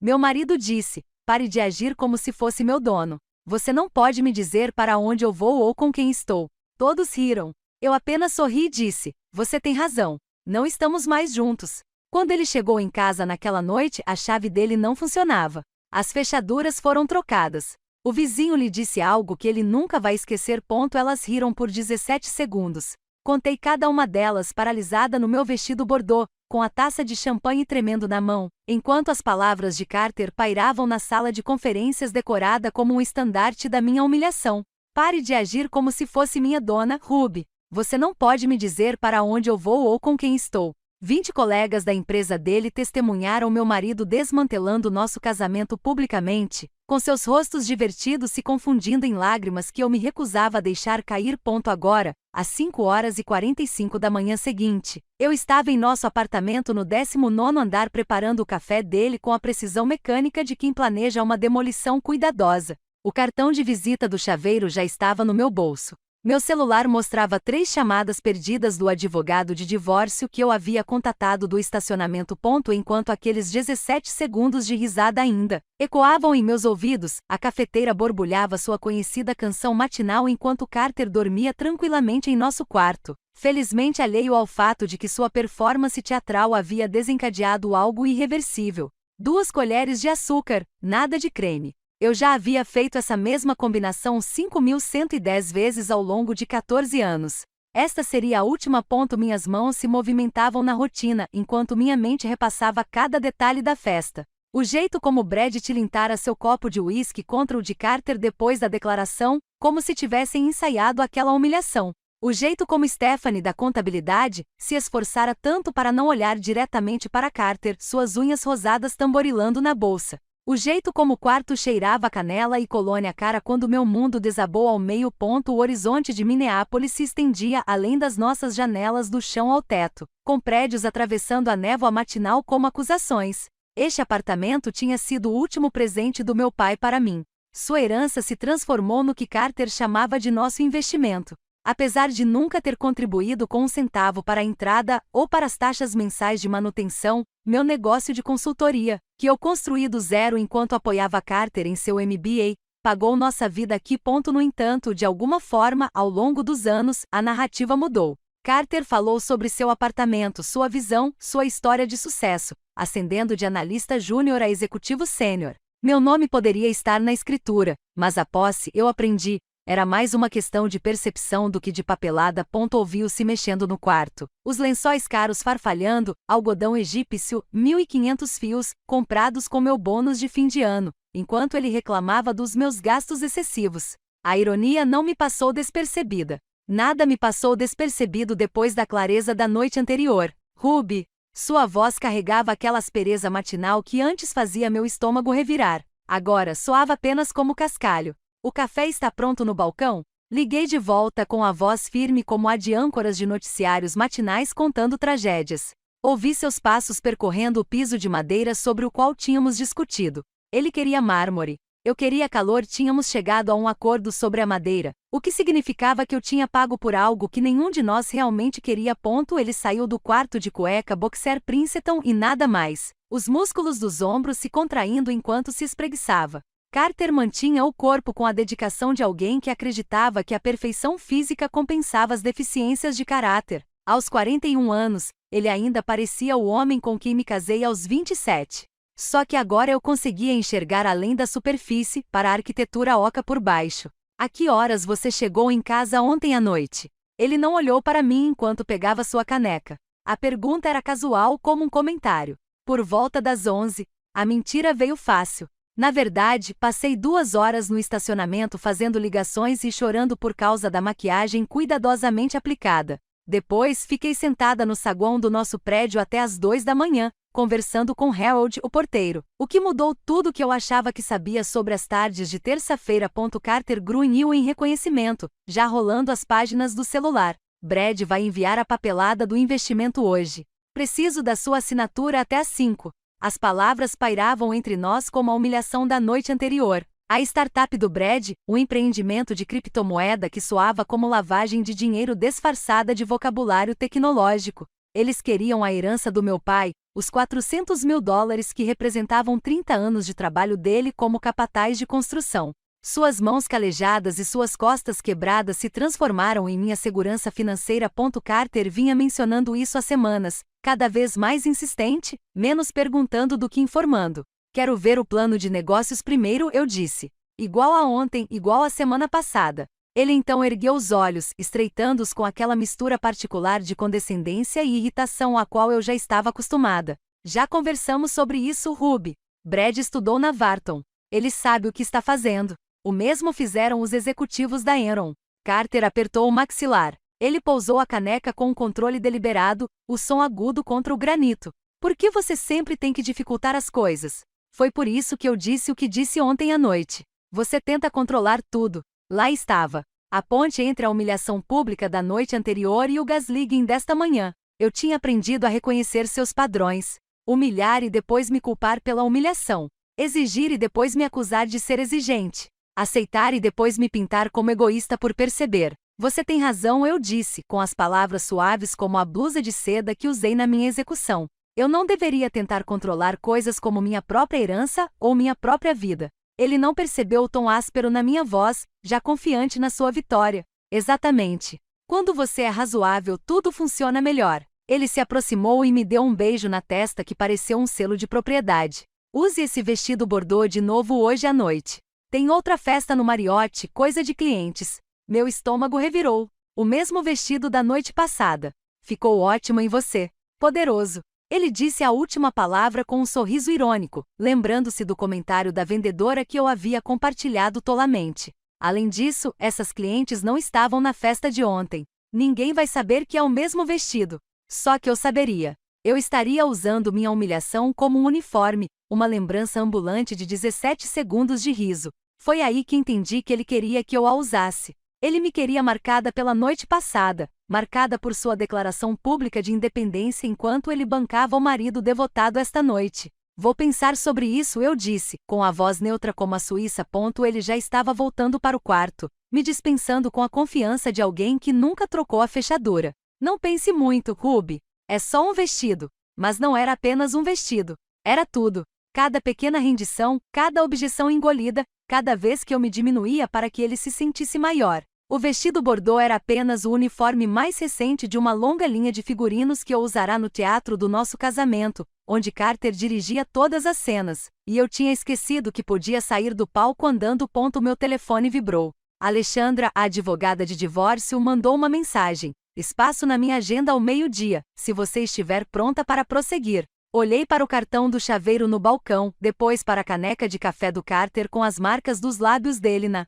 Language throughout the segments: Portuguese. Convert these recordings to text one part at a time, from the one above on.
Meu marido disse: pare de agir como se fosse meu dono. Você não pode me dizer para onde eu vou ou com quem estou. Todos riram. Eu apenas sorri e disse: você tem razão. Não estamos mais juntos. Quando ele chegou em casa naquela noite, a chave dele não funcionava. As fechaduras foram trocadas. O vizinho lhe disse algo que ele nunca vai esquecer. Elas riram por 17 segundos. Contei cada uma delas paralisada no meu vestido bordô, com a taça de champanhe tremendo na mão, enquanto as palavras de Carter pairavam na sala de conferências decorada como um estandarte da minha humilhação. Pare de agir como se fosse minha dona, Ruby. Você não pode me dizer para onde eu vou ou com quem estou. 20 colegas da empresa dele testemunharam meu marido desmantelando nosso casamento publicamente, com seus rostos divertidos se confundindo em lágrimas que eu me recusava a deixar cair. Agora, às 5h45 da manhã seguinte, eu estava em nosso apartamento no 19º andar preparando o café dele com a precisão mecânica de quem planeja uma demolição cuidadosa. O cartão de visita do chaveiro já estava no meu bolso. Meu celular mostrava 3 chamadas perdidas do advogado de divórcio que eu havia contatado do estacionamento. Enquanto aqueles 17 segundos de risada ainda ecoavam em meus ouvidos, a cafeteira borbulhava sua conhecida canção matinal enquanto Carter dormia tranquilamente em nosso quarto, felizmente alheio ao fato de que sua performance teatral havia desencadeado algo irreversível. 2 colheres de açúcar, nada de creme. Eu já havia feito essa mesma combinação 5.110 vezes ao longo de 14 anos. Esta seria a última. Minhas mãos se movimentavam na rotina, enquanto minha mente repassava cada detalhe da festa. O jeito como Brad tilintara seu copo de uísque contra o de Carter depois da declaração, como se tivessem ensaiado aquela humilhação. O jeito como Stephanie da contabilidade se esforçara tanto para não olhar diretamente para Carter, suas unhas rosadas tamborilando na bolsa. O jeito como o quarto cheirava a canela e colônia cara quando meu mundo desabou ao meio. O horizonte de Minneapolis se estendia além das nossas janelas do chão ao teto, com prédios atravessando a névoa matinal como acusações. Este apartamento tinha sido o último presente do meu pai para mim. Sua herança se transformou no que Carter chamava de nosso investimento. Apesar de nunca ter contribuído com um centavo para a entrada ou para as taxas mensais de manutenção, meu negócio de consultoria, que eu construí do zero enquanto apoiava Carter em seu MBA, pagou nossa vida aqui. No entanto, de alguma forma, ao longo dos anos, a narrativa mudou. Carter falou sobre seu apartamento, sua visão, sua história de sucesso, ascendendo de analista júnior a executivo sênior. Meu nome poderia estar na escritura, mas a posse, eu aprendi, era mais uma questão de percepção do que de papelada. Ouviu-se mexendo no quarto. Os lençóis caros farfalhando, algodão egípcio, 1.500 fios, comprados com meu bônus de fim de ano, enquanto ele reclamava dos meus gastos excessivos. A ironia não me passou despercebida. Nada me passou despercebido depois da clareza da noite anterior. Ruby. Sua voz carregava aquela aspereza matinal que antes fazia meu estômago revirar. Agora soava apenas como cascalho. O café está pronto no balcão? Liguei de volta com a voz firme como a de âncoras de noticiários matinais contando tragédias. Ouvi seus passos percorrendo o piso de madeira sobre o qual tínhamos discutido. Ele queria mármore. Eu queria calor. Tínhamos chegado a um acordo sobre a madeira, o que significava que eu tinha pago por algo que nenhum de nós realmente queria. Ele saiu do quarto de cueca boxer Princeton e nada mais, os músculos dos ombros se contraindo enquanto se espreguiçava. Carter mantinha o corpo com a dedicação de alguém que acreditava que a perfeição física compensava as deficiências de caráter. Aos 41 anos, ele ainda parecia o homem com quem me casei aos 27. Só que agora eu conseguia enxergar além da superfície, para a arquitetura oca por baixo. A que horas você chegou em casa ontem à noite? Ele não olhou para mim enquanto pegava sua caneca. A pergunta era casual como um comentário. Por volta das 11. A mentira veio fácil. Na verdade, passei 2 horas no estacionamento fazendo ligações e chorando por causa da maquiagem cuidadosamente aplicada. Depois, fiquei sentada no saguão do nosso prédio até às 2 da manhã, conversando com Harold, o porteiro, o que mudou tudo que eu achava que sabia sobre as tardes de terça-feira. Carter grunhiu em reconhecimento, já rolando as páginas do celular. Brad vai enviar a papelada do investimento hoje. Preciso da sua assinatura até às 5. As palavras pairavam entre nós como a humilhação da noite anterior. A startup do Brad, um empreendimento de criptomoeda que soava como lavagem de dinheiro disfarçada de vocabulário tecnológico. Eles queriam a herança do meu pai, os $400.000 que representavam 30 anos de trabalho dele como capataz de construção. Suas mãos calejadas e suas costas quebradas se transformaram em minha segurança financeira. Carter vinha mencionando isso há semanas, cada vez mais insistente, menos perguntando do que informando. Quero ver o plano de negócios primeiro, eu disse. Igual a ontem, igual a semana passada. Ele então ergueu os olhos, estreitando-os com aquela mistura particular de condescendência e irritação à qual eu já estava acostumada. Já conversamos sobre isso, Ruby. Brad estudou na Wharton. Ele sabe o que está fazendo. O mesmo fizeram os executivos da Enron. Carter apertou o maxilar. Ele pousou a caneca com um controle deliberado, o som agudo contra o granito. Por que você sempre tem que dificultar as coisas? Foi por isso que eu disse o que disse ontem à noite. Você tenta controlar tudo. Lá estava. A ponte entre a humilhação pública da noite anterior e o gaslighting desta manhã. Eu tinha aprendido a reconhecer seus padrões. Humilhar e depois me culpar pela humilhação. Exigir e depois me acusar de ser exigente. Aceitar e depois me pintar como egoísta por perceber. Você tem razão, eu disse, com as palavras suaves como a blusa de seda que usei na minha execução. Eu não deveria tentar controlar coisas como minha própria herança ou minha própria vida. Ele não percebeu o tom áspero na minha voz, já confiante na sua vitória. Exatamente. Quando você é razoável, tudo funciona melhor. Ele se aproximou e me deu um beijo na testa que pareceu um selo de propriedade. Use esse vestido bordô de novo hoje à noite. Tem outra festa no Marriott, coisa de clientes. Meu estômago revirou. O mesmo vestido da noite passada. Ficou ótimo em você. Poderoso. Ele disse a última palavra com um sorriso irônico, lembrando-se do comentário da vendedora que eu havia compartilhado tolamente. Além disso, essas clientes não estavam na festa de ontem. Ninguém vai saber que é o mesmo vestido. Só que eu saberia. Eu estaria usando minha humilhação como um uniforme, uma lembrança ambulante de 17 segundos de riso. Foi aí que entendi que ele queria que eu a usasse. Ele me queria marcada pela noite passada, marcada por sua declaração pública de independência enquanto ele bancava o marido devotado esta noite. Vou pensar sobre isso, eu disse, com a voz neutra como a suíça. Ele já estava voltando para o quarto, me dispensando com a confiança de alguém que nunca trocou a fechadura. Não pense muito, Ruby. É só um vestido. Mas não era apenas um vestido. Era tudo. Cada pequena rendição, cada objeção engolida, cada vez que eu me diminuía para que ele se sentisse maior. O vestido bordô era apenas o uniforme mais recente de uma longa linha de figurinos que eu usará no teatro do nosso casamento, onde Carter dirigia todas as cenas, e eu tinha esquecido que podia sair do palco andando. Meu telefone vibrou. Alexandra, a advogada de divórcio, mandou uma mensagem. Espaço na minha agenda ao meio-dia, se você estiver pronta para prosseguir. Olhei para o cartão do chaveiro no balcão, depois para a caneca de café do Carter com as marcas dos lábios dele na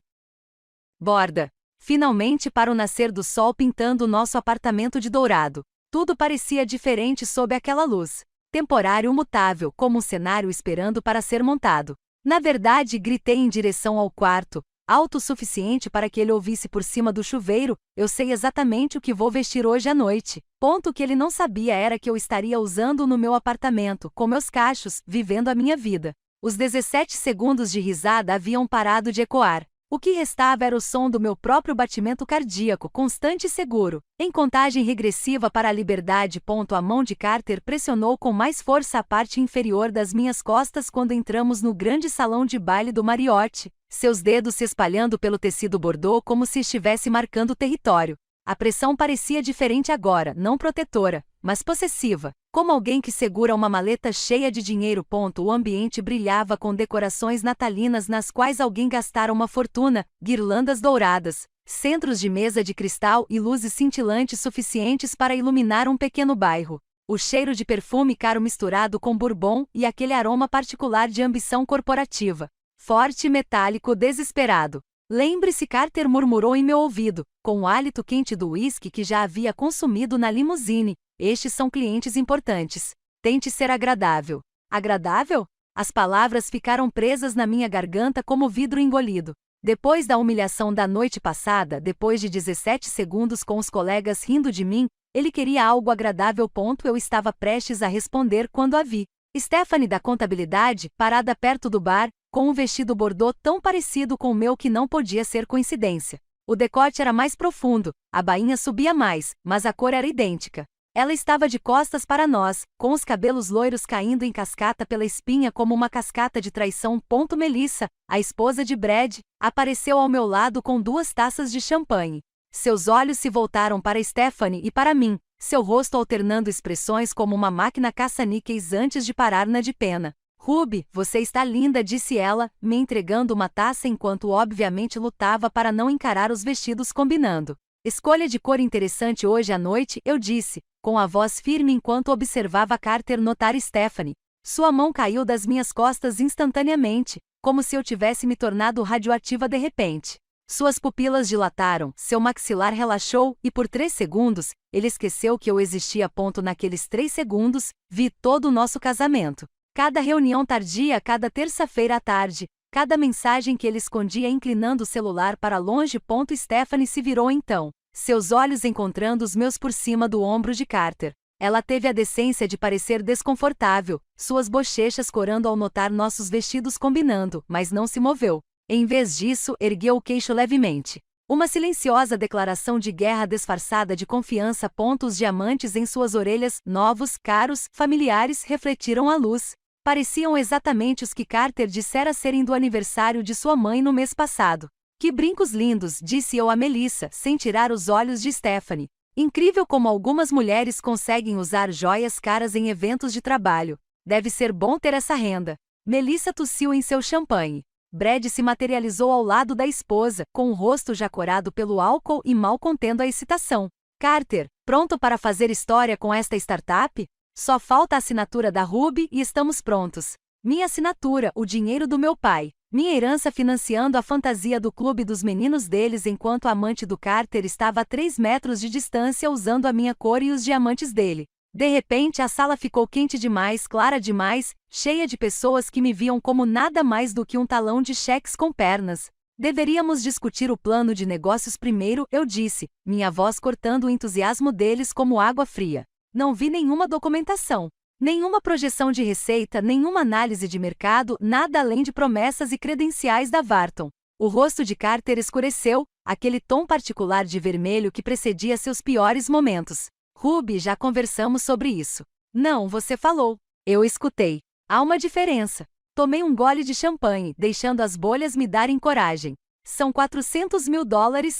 borda. Finalmente para o nascer do sol pintando o nosso apartamento de dourado. Tudo parecia diferente sob aquela luz. Temporário mutável, como um cenário esperando para ser montado. Na verdade, gritei em direção ao quarto, alto o suficiente para que ele ouvisse por cima do chuveiro. Eu sei exatamente o que vou vestir hoje à noite. O que ele não sabia era que eu estaria usando no meu apartamento, com meus cachos, vivendo a minha vida. Os 17 segundos de risada haviam parado de ecoar. O que restava era o som do meu próprio batimento cardíaco, constante e seguro, em contagem regressiva para a liberdade. A mão de Carter pressionou com mais força a parte inferior das minhas costas quando entramos no grande salão de baile do Marriott, seus dedos se espalhando pelo tecido bordô como se estivesse marcando território. A pressão parecia diferente agora, não protetora, mas possessiva, como alguém que segura uma maleta cheia de dinheiro. O ambiente brilhava com decorações natalinas nas quais alguém gastara uma fortuna, guirlandas douradas, centros de mesa de cristal e luzes cintilantes suficientes para iluminar um pequeno bairro. O cheiro de perfume caro misturado com bourbon e aquele aroma particular de ambição corporativa. Forte, metálico, desesperado. Lembre-se, Carter murmurou em meu ouvido, com o hálito quente do uísque que já havia consumido na limusine. Estes são clientes importantes. Tente ser agradável. Agradável? As palavras ficaram presas na minha garganta como vidro engolido. Depois da humilhação da noite passada, depois de 17 segundos com os colegas rindo de mim, ele queria algo agradável. Eu estava prestes a responder quando a vi. Stephanie da contabilidade, parada perto do bar, com um vestido bordô tão parecido com o meu que não podia ser coincidência. O decote era mais profundo, a bainha subia mais, mas a cor era idêntica. Ela estava de costas para nós, com os cabelos loiros caindo em cascata pela espinha como uma cascata de traição. Melissa, a esposa de Brad, apareceu ao meu lado com 2 taças de champanhe. Seus olhos se voltaram para Stephanie e para mim, seu rosto alternando expressões como uma máquina caça-níqueis antes de parar na de pena. Ruby, você está linda, disse ela, me entregando uma taça enquanto obviamente lutava para não encarar os vestidos combinando. Escolha de cor interessante hoje à noite, eu disse, com a voz firme enquanto observava Carter notar Stephanie. Sua mão caiu das minhas costas instantaneamente, como se eu tivesse me tornado radioativa de repente. Suas pupilas dilataram, seu maxilar relaxou e por 3 segundos, ele esqueceu que eu existia. Naqueles 3 segundos, vi todo o nosso casamento. Cada reunião tardia, cada terça-feira à tarde, cada mensagem que ele escondia inclinando o celular para longe. Stephanie se virou então, seus olhos encontrando os meus por cima do ombro de Carter. Ela teve a decência de parecer desconfortável, suas bochechas corando ao notar nossos vestidos combinando, mas não se moveu. Em vez disso, ergueu o queixo levemente. Uma silenciosa declaração de guerra disfarçada de confiança. Os diamantes em suas orelhas, novos, caros, familiares, refletiram a luz. Pareciam exatamente os que Carter dissera serem do aniversário de sua mãe no mês passado. Que brincos lindos, disse eu a Melissa, sem tirar os olhos de Stephanie. Incrível como algumas mulheres conseguem usar joias caras em eventos de trabalho. Deve ser bom ter essa renda. Melissa tossiu em seu champanhe. Brad se materializou ao lado da esposa, com o rosto já corado pelo álcool e mal contendo a excitação. Carter, pronto para fazer história com esta startup? Só falta a assinatura da Ruby e estamos prontos. Minha assinatura, o dinheiro do meu pai. Minha herança financiando a fantasia do clube dos meninos deles enquanto a amante do Carter estava a 3 metros de distância usando a minha cor e os diamantes dele. De repente a sala ficou quente demais, clara demais, cheia de pessoas que me viam como nada mais do que um talão de cheques com pernas. Deveríamos discutir o plano de negócios primeiro, eu disse, minha voz cortando o entusiasmo deles como água fria. Não vi nenhuma documentação, nenhuma projeção de receita, nenhuma análise de mercado, nada além de promessas e credenciais da Varton. O rosto de Carter escureceu, aquele tom particular de vermelho que precedia seus piores momentos. Ruby, já conversamos sobre isso. Não, você falou. Eu escutei. Há uma diferença. Tomei um gole de champanhe, deixando as bolhas me darem coragem. São $400 mil,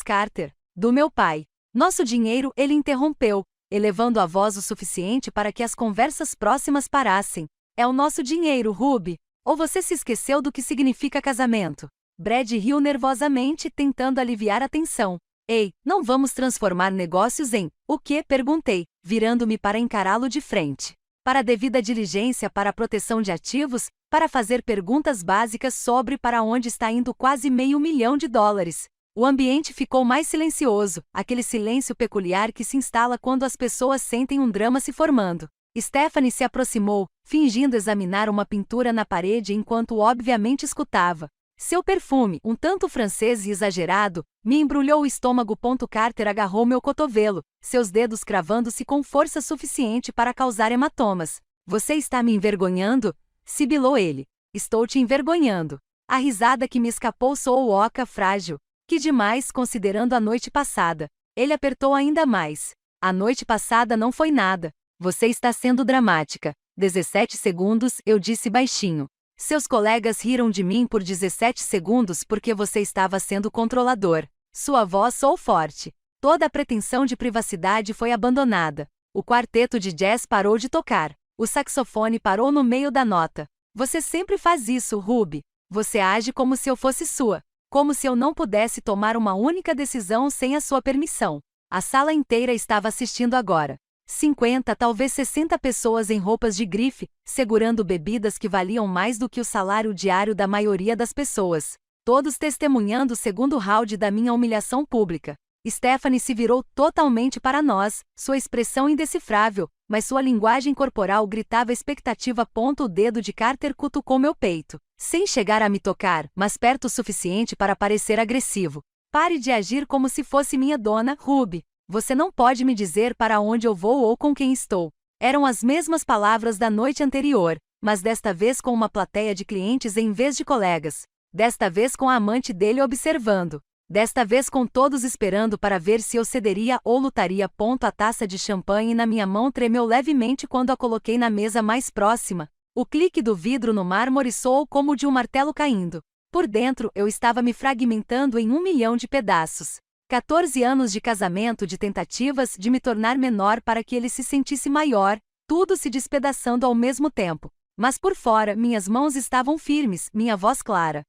Carter. Do meu pai. Nosso dinheiro, ele interrompeu, elevando a voz o suficiente para que as conversas próximas parassem. É o nosso dinheiro, Ruby. Ou você se esqueceu do que significa casamento? Brad riu nervosamente, tentando aliviar a tensão. Ei, não vamos transformar negócios em... O quê? Perguntei, virando-me para encará-lo de frente. Para a devida diligência, para a proteção de ativos, para fazer perguntas básicas sobre para onde está indo quase $500 mil. O ambiente ficou mais silencioso, aquele silêncio peculiar que se instala quando as pessoas sentem um drama se formando. Stephanie se aproximou, fingindo examinar uma pintura na parede enquanto obviamente escutava. Seu perfume, um tanto francês e exagerado, me embrulhou o estômago. Carter agarrou meu cotovelo, seus dedos cravando-se com força suficiente para causar hematomas. Você está me envergonhando? Sibilou ele. Estou te envergonhando. A risada que me escapou soou oca, frágil. Que demais considerando a noite passada. Ele apertou ainda mais. A noite passada não foi nada. Você está sendo dramática. 17 segundos, eu disse baixinho. Seus colegas riram de mim por 17 segundos porque você estava sendo controlador. Sua voz soou forte. Toda a pretensão de privacidade foi abandonada. O quarteto de jazz parou de tocar. O saxofone parou no meio da nota. Você sempre faz isso, Ruby. Você age como se eu fosse sua. Como se eu não pudesse tomar uma única decisão sem a sua permissão. A sala inteira estava assistindo agora. 50, talvez 60 pessoas em roupas de grife, segurando bebidas que valiam mais do que o salário diário da maioria das pessoas. Todos testemunhando o segundo round da minha humilhação pública. Stephanie se virou totalmente para nós, sua expressão indecifrável, mas sua linguagem corporal gritava expectativa. O dedo de Carter cutucou meu peito, sem chegar a me tocar, mas perto o suficiente para parecer agressivo. Pare de agir como se fosse minha dona, Ruby. Você não pode me dizer para onde eu vou ou com quem estou. Eram as mesmas palavras da noite anterior, mas desta vez com uma plateia de clientes em vez de colegas. Desta vez com a amante dele observando. Desta vez com todos esperando para ver se eu cederia ou lutaria. A taça de champanhe na minha mão tremeu levemente quando a coloquei na mesa mais próxima. O clique do vidro no mármore soou como o de um martelo caindo. Por dentro, eu estava me fragmentando em 1 milhão de pedaços. 14 anos de casamento, de tentativas de me tornar menor para que ele se sentisse maior, tudo se despedaçando ao mesmo tempo. Mas por fora, minhas mãos estavam firmes, minha voz clara.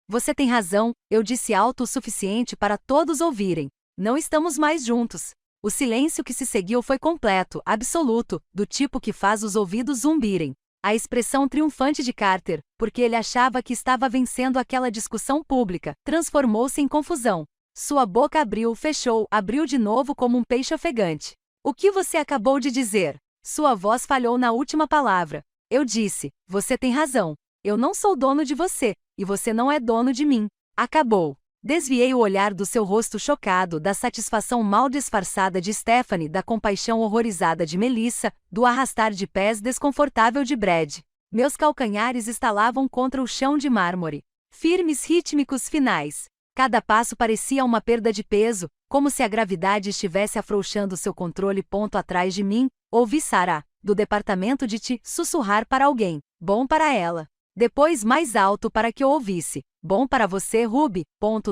Você tem razão, eu disse alto o suficiente para todos ouvirem. Não estamos mais juntos. O silêncio que se seguiu foi completo, absoluto, do tipo que faz os ouvidos zumbirem. A expressão triunfante de Carter, porque ele achava que estava vencendo aquela discussão pública, transformou-se em confusão. Sua boca abriu, fechou, abriu de novo como um peixe ofegante. O que você acabou de dizer? Sua voz falhou na última palavra. Eu disse, você tem razão. Eu não sou dono de você, e você não é dono de mim. Acabou. Desviei o olhar do seu rosto chocado, da satisfação mal disfarçada de Stephanie, da compaixão horrorizada de Melissa, do arrastar de pés desconfortável de Brad. Meus calcanhares estalavam contra o chão de mármore. Firmes, rítmicos, finais. Cada passo parecia uma perda de peso, como se a gravidade estivesse afrouxando seu controle. Atrás de mim, ouvi Sarah, do departamento de T, sussurrar para alguém. Bom para ela. Depois mais alto para que eu ouvisse. Bom para você, Ruby.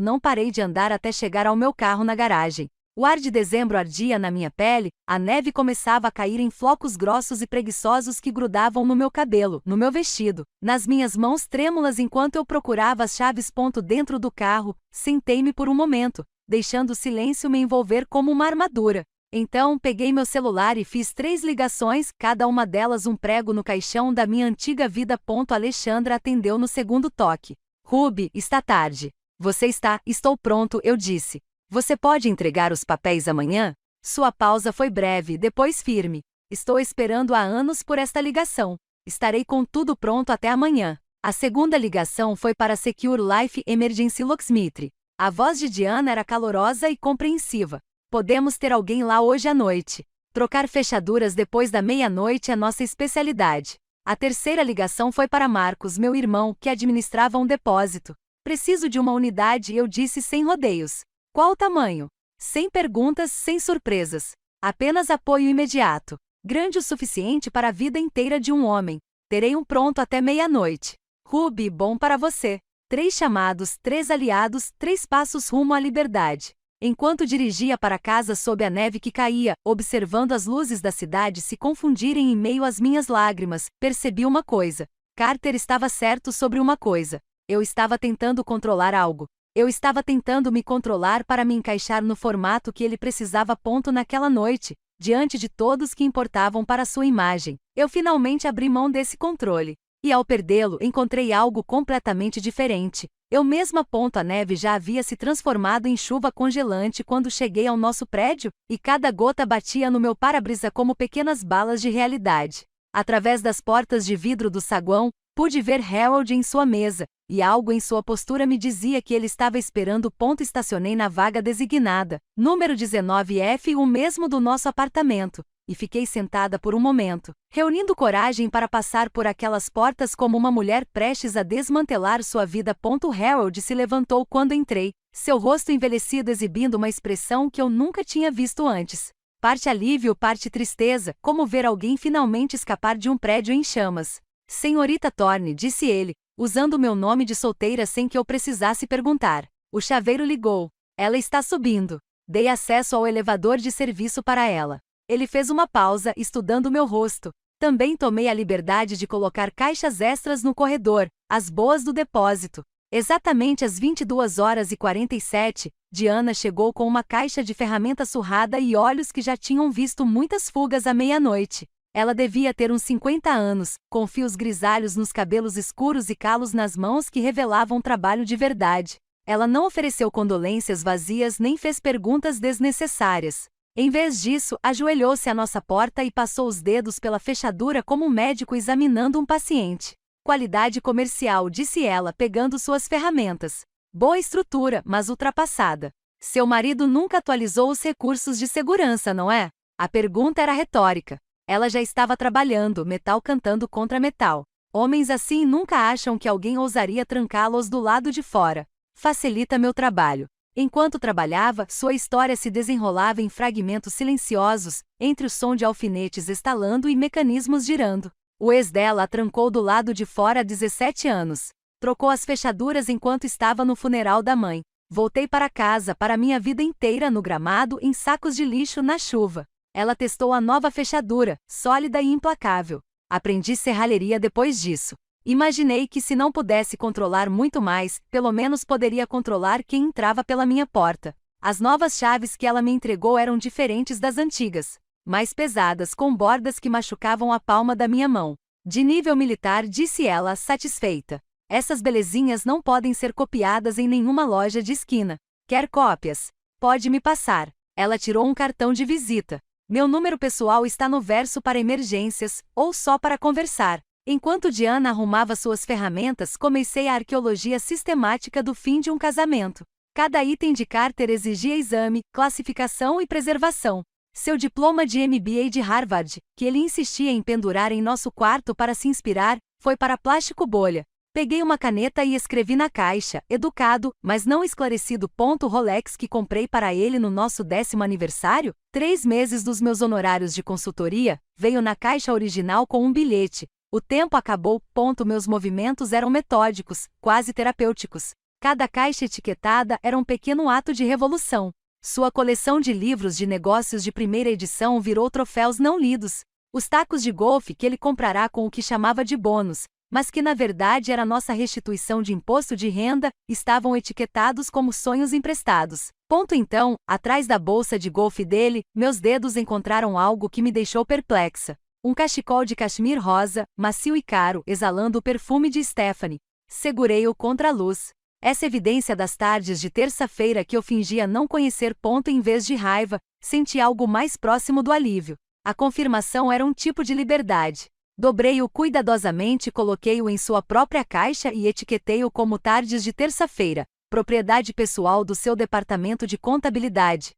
Não parei de andar até chegar ao meu carro na garagem. O ar de dezembro ardia na minha pele, a neve começava a cair em flocos grossos e preguiçosos que grudavam no meu cabelo, no meu vestido, nas minhas mãos trêmulas enquanto eu procurava as chaves. Dentro do carro, sentei-me por um momento, deixando o silêncio me envolver como uma armadura. Então, peguei meu celular e fiz 3 ligações, cada uma delas um prego no caixão da minha antiga vida. Alexandra atendeu no segundo toque. Ruby, está tarde. Você está? Estou pronto, eu disse. Você pode entregar os papéis amanhã? Sua pausa foi breve, depois firme. Estou esperando há anos por esta ligação. Estarei com tudo pronto até amanhã. A segunda ligação foi para Secure Life Emergency Locksmith. A voz de Diana era calorosa e compreensiva. Podemos ter alguém lá hoje à noite. Trocar fechaduras depois da meia-noite é nossa especialidade. A terceira ligação foi para Marcos, meu irmão, que administrava um depósito. Preciso de uma unidade, eu disse sem rodeios. Qual o tamanho? Sem perguntas, sem surpresas. Apenas apoio imediato. Grande o suficiente para a vida inteira de um homem. Terei um pronto até meia-noite. Ruby, bom para você. 3 chamados, 3 aliados, 3 passos rumo à liberdade. Enquanto dirigia para casa sob a neve que caía, observando as luzes da cidade se confundirem em meio às minhas lágrimas, percebi uma coisa. Carter estava certo sobre uma coisa. Eu estava tentando controlar algo. Eu estava tentando me controlar para me encaixar no formato que ele precisava. Naquela noite, diante de todos que importavam para sua imagem, eu finalmente abri mão desse controle. E ao perdê-lo, encontrei algo completamente diferente. Eu mesma. A neve já havia se transformado em chuva congelante quando cheguei ao nosso prédio, e cada gota batia no meu para-brisa como pequenas balas de realidade. Através das portas de vidro do saguão, pude ver Harold em sua mesa, e algo em sua postura me dizia que ele estava esperando. Estacionei na vaga designada, número 19F, o mesmo do nosso apartamento, e fiquei sentada por um momento, reunindo coragem para passar por aquelas portas como uma mulher prestes a desmantelar sua vida. Harold se levantou quando entrei, seu rosto envelhecido exibindo uma expressão que eu nunca tinha visto antes. Parte alívio, parte tristeza, como ver alguém finalmente escapar de um prédio em chamas. Senhorita Thorne, disse ele, usando meu nome de solteira sem que eu precisasse perguntar. O chaveiro ligou. Ela está subindo. Dei acesso ao elevador de serviço para ela. Ele fez uma pausa, estudando meu rosto. Também tomei a liberdade de colocar caixas extras no corredor, as boas do depósito. Exatamente às 22h47, Diana chegou com uma caixa de ferramenta surrada e olhos que já tinham visto muitas fugas à meia-noite. Ela devia ter uns 50 anos, com fios grisalhos nos cabelos escuros e calos nas mãos que revelavam trabalho de verdade. Ela não ofereceu condolências vazias nem fez perguntas desnecessárias. Em vez disso, ajoelhou-se à nossa porta e passou os dedos pela fechadura como um médico examinando um paciente. Qualidade comercial, disse ela, pegando suas ferramentas. Boa estrutura, mas ultrapassada. Seu marido nunca atualizou os recursos de segurança, não é? A pergunta era retórica. Ela já estava trabalhando, metal cantando contra metal. Homens assim nunca acham que alguém ousaria trancá-los do lado de fora. Facilita meu trabalho. Enquanto trabalhava, sua história se desenrolava em fragmentos silenciosos, entre o som de alfinetes estalando e mecanismos girando. O ex dela a trancou do lado de fora há 17 anos. Trocou as fechaduras enquanto estava no funeral da mãe. Voltei para casa para minha vida inteira no gramado em sacos de lixo na chuva. Ela testou a nova fechadura, sólida e implacável. Aprendi serralheria depois disso. Imaginei que se não pudesse controlar muito mais, pelo menos poderia controlar quem entrava pela minha porta. As novas chaves que ela me entregou eram diferentes das antigas. Mais pesadas, com bordas que machucavam a palma da minha mão. De nível militar, disse ela, satisfeita. Essas belezinhas não podem ser copiadas em nenhuma loja de esquina. Quer cópias? Pode me passar. Ela tirou um cartão de visita. Meu número pessoal está no verso para emergências, ou só para conversar. Enquanto Diana arrumava suas ferramentas, comecei a arqueologia sistemática do fim de um casamento. Cada item de Carter exigia exame, classificação e preservação. Seu diploma de MBA de Harvard, que ele insistia em pendurar em nosso quarto para se inspirar, foi para plástico bolha. Peguei uma caneta e escrevi na caixa, educado, mas não esclarecido. Rolex que comprei para ele no nosso 10º aniversário. 3 meses dos meus honorários de consultoria, veio na caixa original com um bilhete. O tempo acabou. Meus movimentos eram metódicos, quase terapêuticos. Cada caixa etiquetada era um pequeno ato de revolução. Sua coleção de livros de negócios de primeira edição virou troféus não lidos. Os tacos de golfe que ele comprará com o que chamava de bônus, mas que na verdade era nossa restituição de imposto de renda, estavam etiquetados como sonhos emprestados. Então, atrás da bolsa de golfe dele, meus dedos encontraram algo que me deixou perplexa. Um cachecol de cachemir rosa, macio e caro, exalando o perfume de Stephanie. Segurei-o contra a luz. Essa evidência das tardes de terça-feira que eu fingia não conhecer. Em vez de raiva, senti algo mais próximo do alívio. A confirmação era um tipo de liberdade. Dobrei-o cuidadosamente, coloquei-o em sua própria caixa e etiquetei-o como tardes de terça-feira, propriedade pessoal do seu departamento de contabilidade.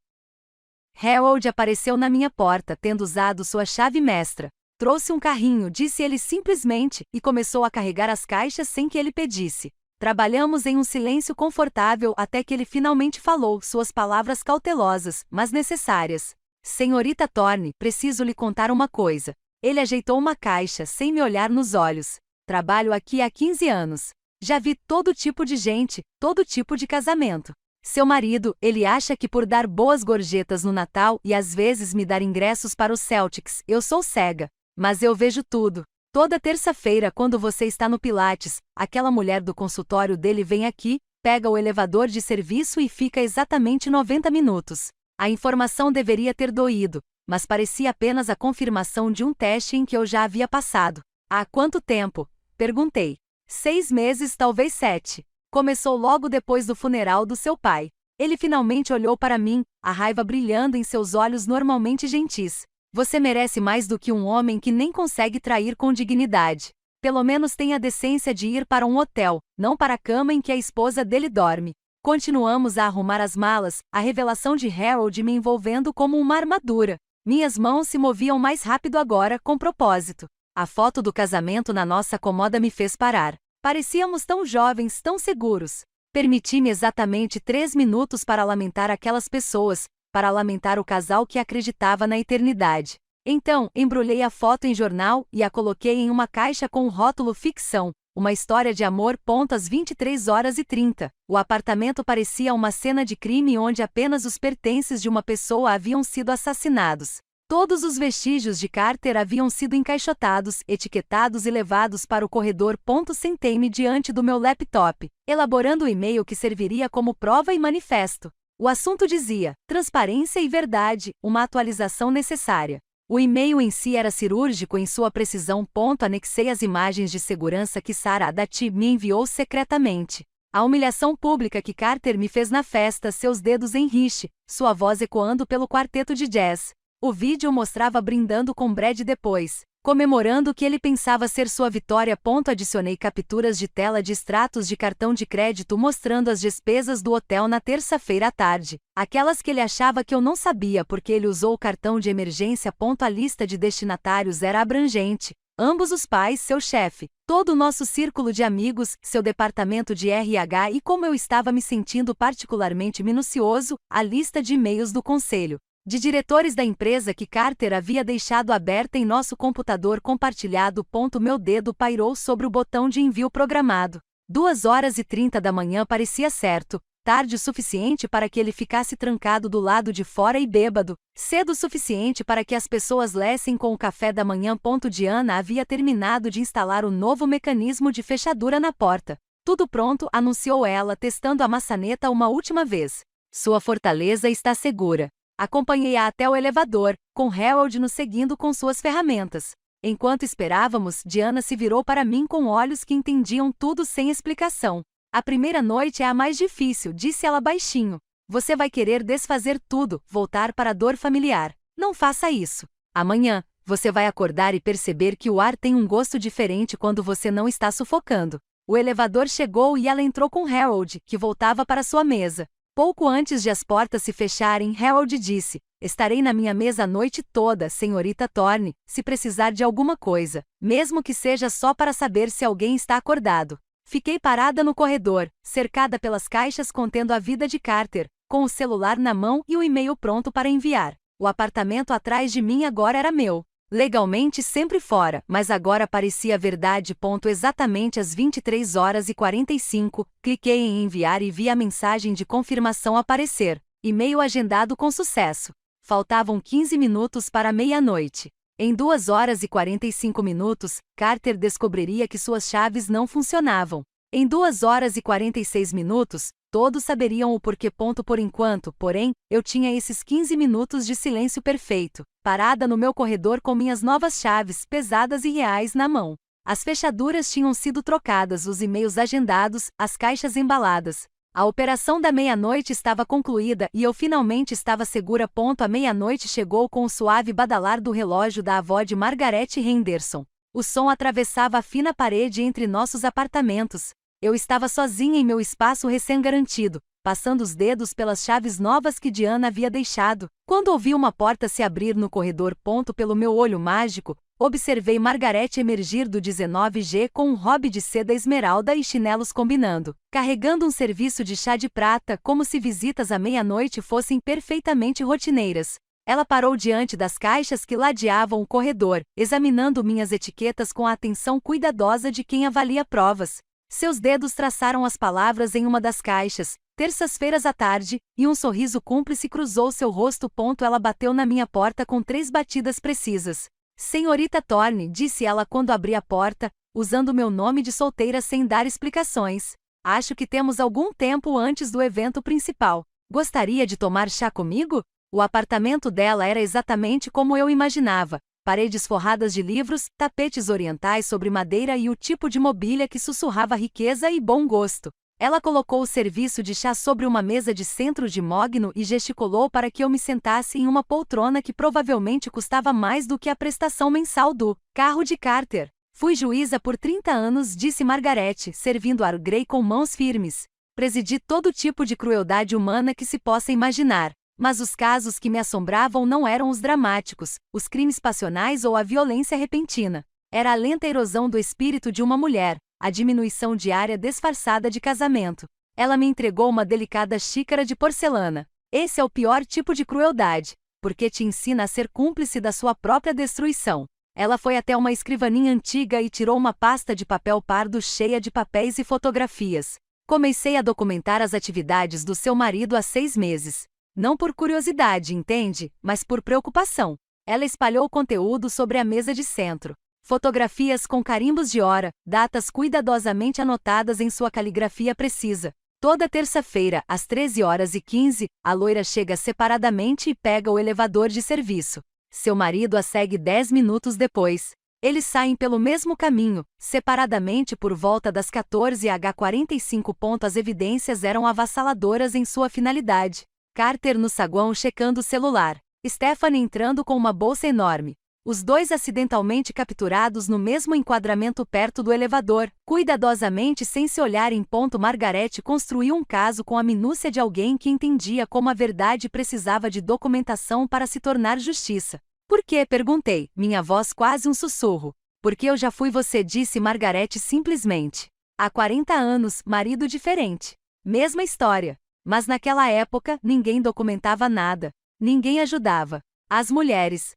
Harold apareceu na minha porta, tendo usado sua chave mestra. Trouxe um carrinho, disse ele simplesmente, e começou a carregar as caixas sem que ele pedisse. Trabalhamos em um silêncio confortável até que ele finalmente falou, suas palavras cautelosas, mas necessárias. Senhorita Thorne, preciso lhe contar uma coisa. Ele ajeitou uma caixa, sem me olhar nos olhos. Trabalho aqui há 15 anos. Já vi todo tipo de gente, todo tipo de casamento. Seu marido, ele acha que por dar boas gorjetas no Natal e às vezes me dar ingressos para os Celtics, eu sou cega. Mas eu vejo tudo. Toda terça-feira, quando você está no Pilates, aquela mulher do consultório dele vem aqui, pega o elevador de serviço e fica exatamente 90 minutos. A informação deveria ter doído, mas parecia apenas a confirmação de um teste em que eu já havia passado. Há quanto tempo? Perguntei. 6 meses, talvez 7. Começou logo depois do funeral do seu pai. Ele finalmente olhou para mim, a raiva brilhando em seus olhos normalmente gentis. Você merece mais do que um homem que nem consegue trair com dignidade. Pelo menos tenha a decência de ir para um hotel, não para a cama em que a esposa dele dorme. Continuamos a arrumar as malas, a revelação de Harold me envolvendo como uma armadura. Minhas mãos se moviam mais rápido agora, com propósito. A foto do casamento na nossa comoda me fez parar. Parecíamos tão jovens, tão seguros. Permiti-me exatamente 3 minutos para lamentar aquelas pessoas, para lamentar o casal que acreditava na eternidade. Então, embrulhei a foto em jornal e a coloquei em uma caixa com o rótulo ficção, uma história de amor. Às 23h30, o apartamento parecia uma cena de crime onde apenas os pertences de uma pessoa haviam sido assassinados. Todos os vestígios de Carter haviam sido encaixotados, etiquetados e levados para o corredor. Sentei-me diante do meu laptop, elaborando o e-mail que serviria como prova e manifesto. O assunto dizia: transparência e verdade, uma atualização necessária. O e-mail em si era cirúrgico em sua precisão. Anexei as imagens de segurança que Sarah Dati me enviou secretamente. A humilhação pública que Carter me fez na festa, seus dedos em rixe, sua voz ecoando pelo quarteto de jazz. O vídeo mostrava brindando com Brad depois, comemorando o que ele pensava ser sua vitória. Adicionei capturas de tela de extratos de cartão de crédito mostrando as despesas do hotel na terça-feira à tarde, aquelas que ele achava que eu não sabia porque ele usou o cartão de emergência. A lista de destinatários era abrangente. Ambos os pais, seu chefe, todo o nosso círculo de amigos, seu departamento de RH e como eu estava me sentindo particularmente minucioso, a lista de e-mails do conselho de diretores da empresa que Carter havia deixado aberta em nosso computador compartilhado. Meu dedo pairou sobre o botão de envio programado. 2h30 da manhã parecia certo, tarde o suficiente para que ele ficasse trancado do lado de fora e bêbado, cedo o suficiente para que as pessoas lessem com o café da manhã. Diana havia terminado de instalar o novo mecanismo de fechadura na porta. Tudo pronto, anunciou ela, testando a maçaneta uma última vez. Sua fortaleza está segura. Acompanhei-a até o elevador, com Harold nos seguindo com suas ferramentas. Enquanto esperávamos, Diana se virou para mim com olhos que entendiam tudo sem explicação. A primeira noite é a mais difícil, disse ela baixinho. Você vai querer desfazer tudo, voltar para a dor familiar. Não faça isso. Amanhã, você vai acordar e perceber que o ar tem um gosto diferente quando você não está sufocando. O elevador chegou e ela entrou com Harold, que voltava para sua mesa. Pouco antes de as portas se fecharem, Harold disse: estarei na minha mesa a noite toda, senhorita Thorne, se precisar de alguma coisa, mesmo que seja só para saber se alguém está acordado. Fiquei parada no corredor, cercada pelas caixas contendo a vida de Carter, com o celular na mão e o e-mail pronto para enviar. O apartamento atrás de mim agora era meu. Legalmente sempre fora, mas agora parecia verdade. Exatamente às 23h45, cliquei em enviar e vi a mensagem de confirmação aparecer. E-mail agendado com sucesso. Faltavam 15 minutos para meia-noite. Em 2h45, Carter descobriria que suas chaves não funcionavam. Em 2h46, todos saberiam o porquê. Por enquanto, porém, eu tinha esses 15 minutos de silêncio perfeito, parada no meu corredor com minhas novas chaves, pesadas e reais, na mão. As fechaduras tinham sido trocadas, os e-mails agendados, as caixas embaladas. A operação da meia-noite estava concluída e eu finalmente estava segura. A meia-noite chegou com o suave badalar do relógio da avó de Margaret Henderson. O som atravessava a fina parede entre nossos apartamentos. Eu estava sozinha em meu espaço recém-garantido, passando os dedos pelas chaves novas que Diana havia deixado, quando ouvi uma porta se abrir no corredor. Pelo meu olho mágico, observei Margaret emergir do 19G com um hobby de seda esmeralda e chinelos combinando, carregando um serviço de chá de prata, como se visitas à meia-noite fossem perfeitamente rotineiras. Ela parou diante das caixas que ladeavam o corredor, examinando minhas etiquetas com a atenção cuidadosa de quem avalia provas. Seus dedos traçaram as palavras em uma das caixas, terças-feiras à tarde, e um sorriso cúmplice cruzou seu rosto. Ela bateu na minha porta com 3 batidas precisas. Senhorita Thorne, disse ela quando abri a porta, usando meu nome de solteira sem dar explicações. Acho que temos algum tempo antes do evento principal. Gostaria de tomar chá comigo? O apartamento dela era exatamente como eu imaginava. Paredes forradas de livros, tapetes orientais sobre madeira e o tipo de mobília que sussurrava riqueza e bom gosto. Ela colocou o serviço de chá sobre uma mesa de centro de mogno e gesticulou para que eu me sentasse em uma poltrona que provavelmente custava mais do que a prestação mensal do carro de Carter. Fui juíza por 30 anos, disse Margaret, servindo Earl Grey com mãos firmes. Presidi todo tipo de crueldade humana que se possa imaginar. Mas os casos que me assombravam não eram os dramáticos, os crimes passionais ou a violência repentina. Era a lenta erosão do espírito de uma mulher, a diminuição diária disfarçada de casamento. Ela me entregou uma delicada xícara de porcelana. Esse é o pior tipo de crueldade, porque te ensina a ser cúmplice da sua própria destruição. Ela foi até uma escrivaninha antiga e tirou uma pasta de papel pardo cheia de papéis e fotografias. Comecei a documentar as atividades do seu marido há 6 meses. Não por curiosidade, entende, mas por preocupação. Ela espalhou conteúdo sobre a mesa de centro. Fotografias com carimbos de hora, datas cuidadosamente anotadas em sua caligrafia precisa. Toda terça-feira, às 13h15, a loira chega separadamente e pega o elevador de serviço. Seu marido a segue 10 minutos depois. Eles saem pelo mesmo caminho, separadamente por volta das 14h45. As evidências eram avassaladoras em sua finalidade. Carter no saguão checando o celular. Stephanie entrando com uma bolsa enorme. Os dois acidentalmente capturados no mesmo enquadramento perto do elevador, cuidadosamente sem se olharem. Margaret construiu um caso com a minúcia de alguém que entendia como a verdade precisava de documentação para se tornar justiça. Por quê? Perguntei, minha voz quase um sussurro. Porque eu já fui você, disse Margaret simplesmente. Há 40 anos, marido diferente. Mesma história. Mas naquela época, ninguém documentava nada. Ninguém ajudava. As mulheres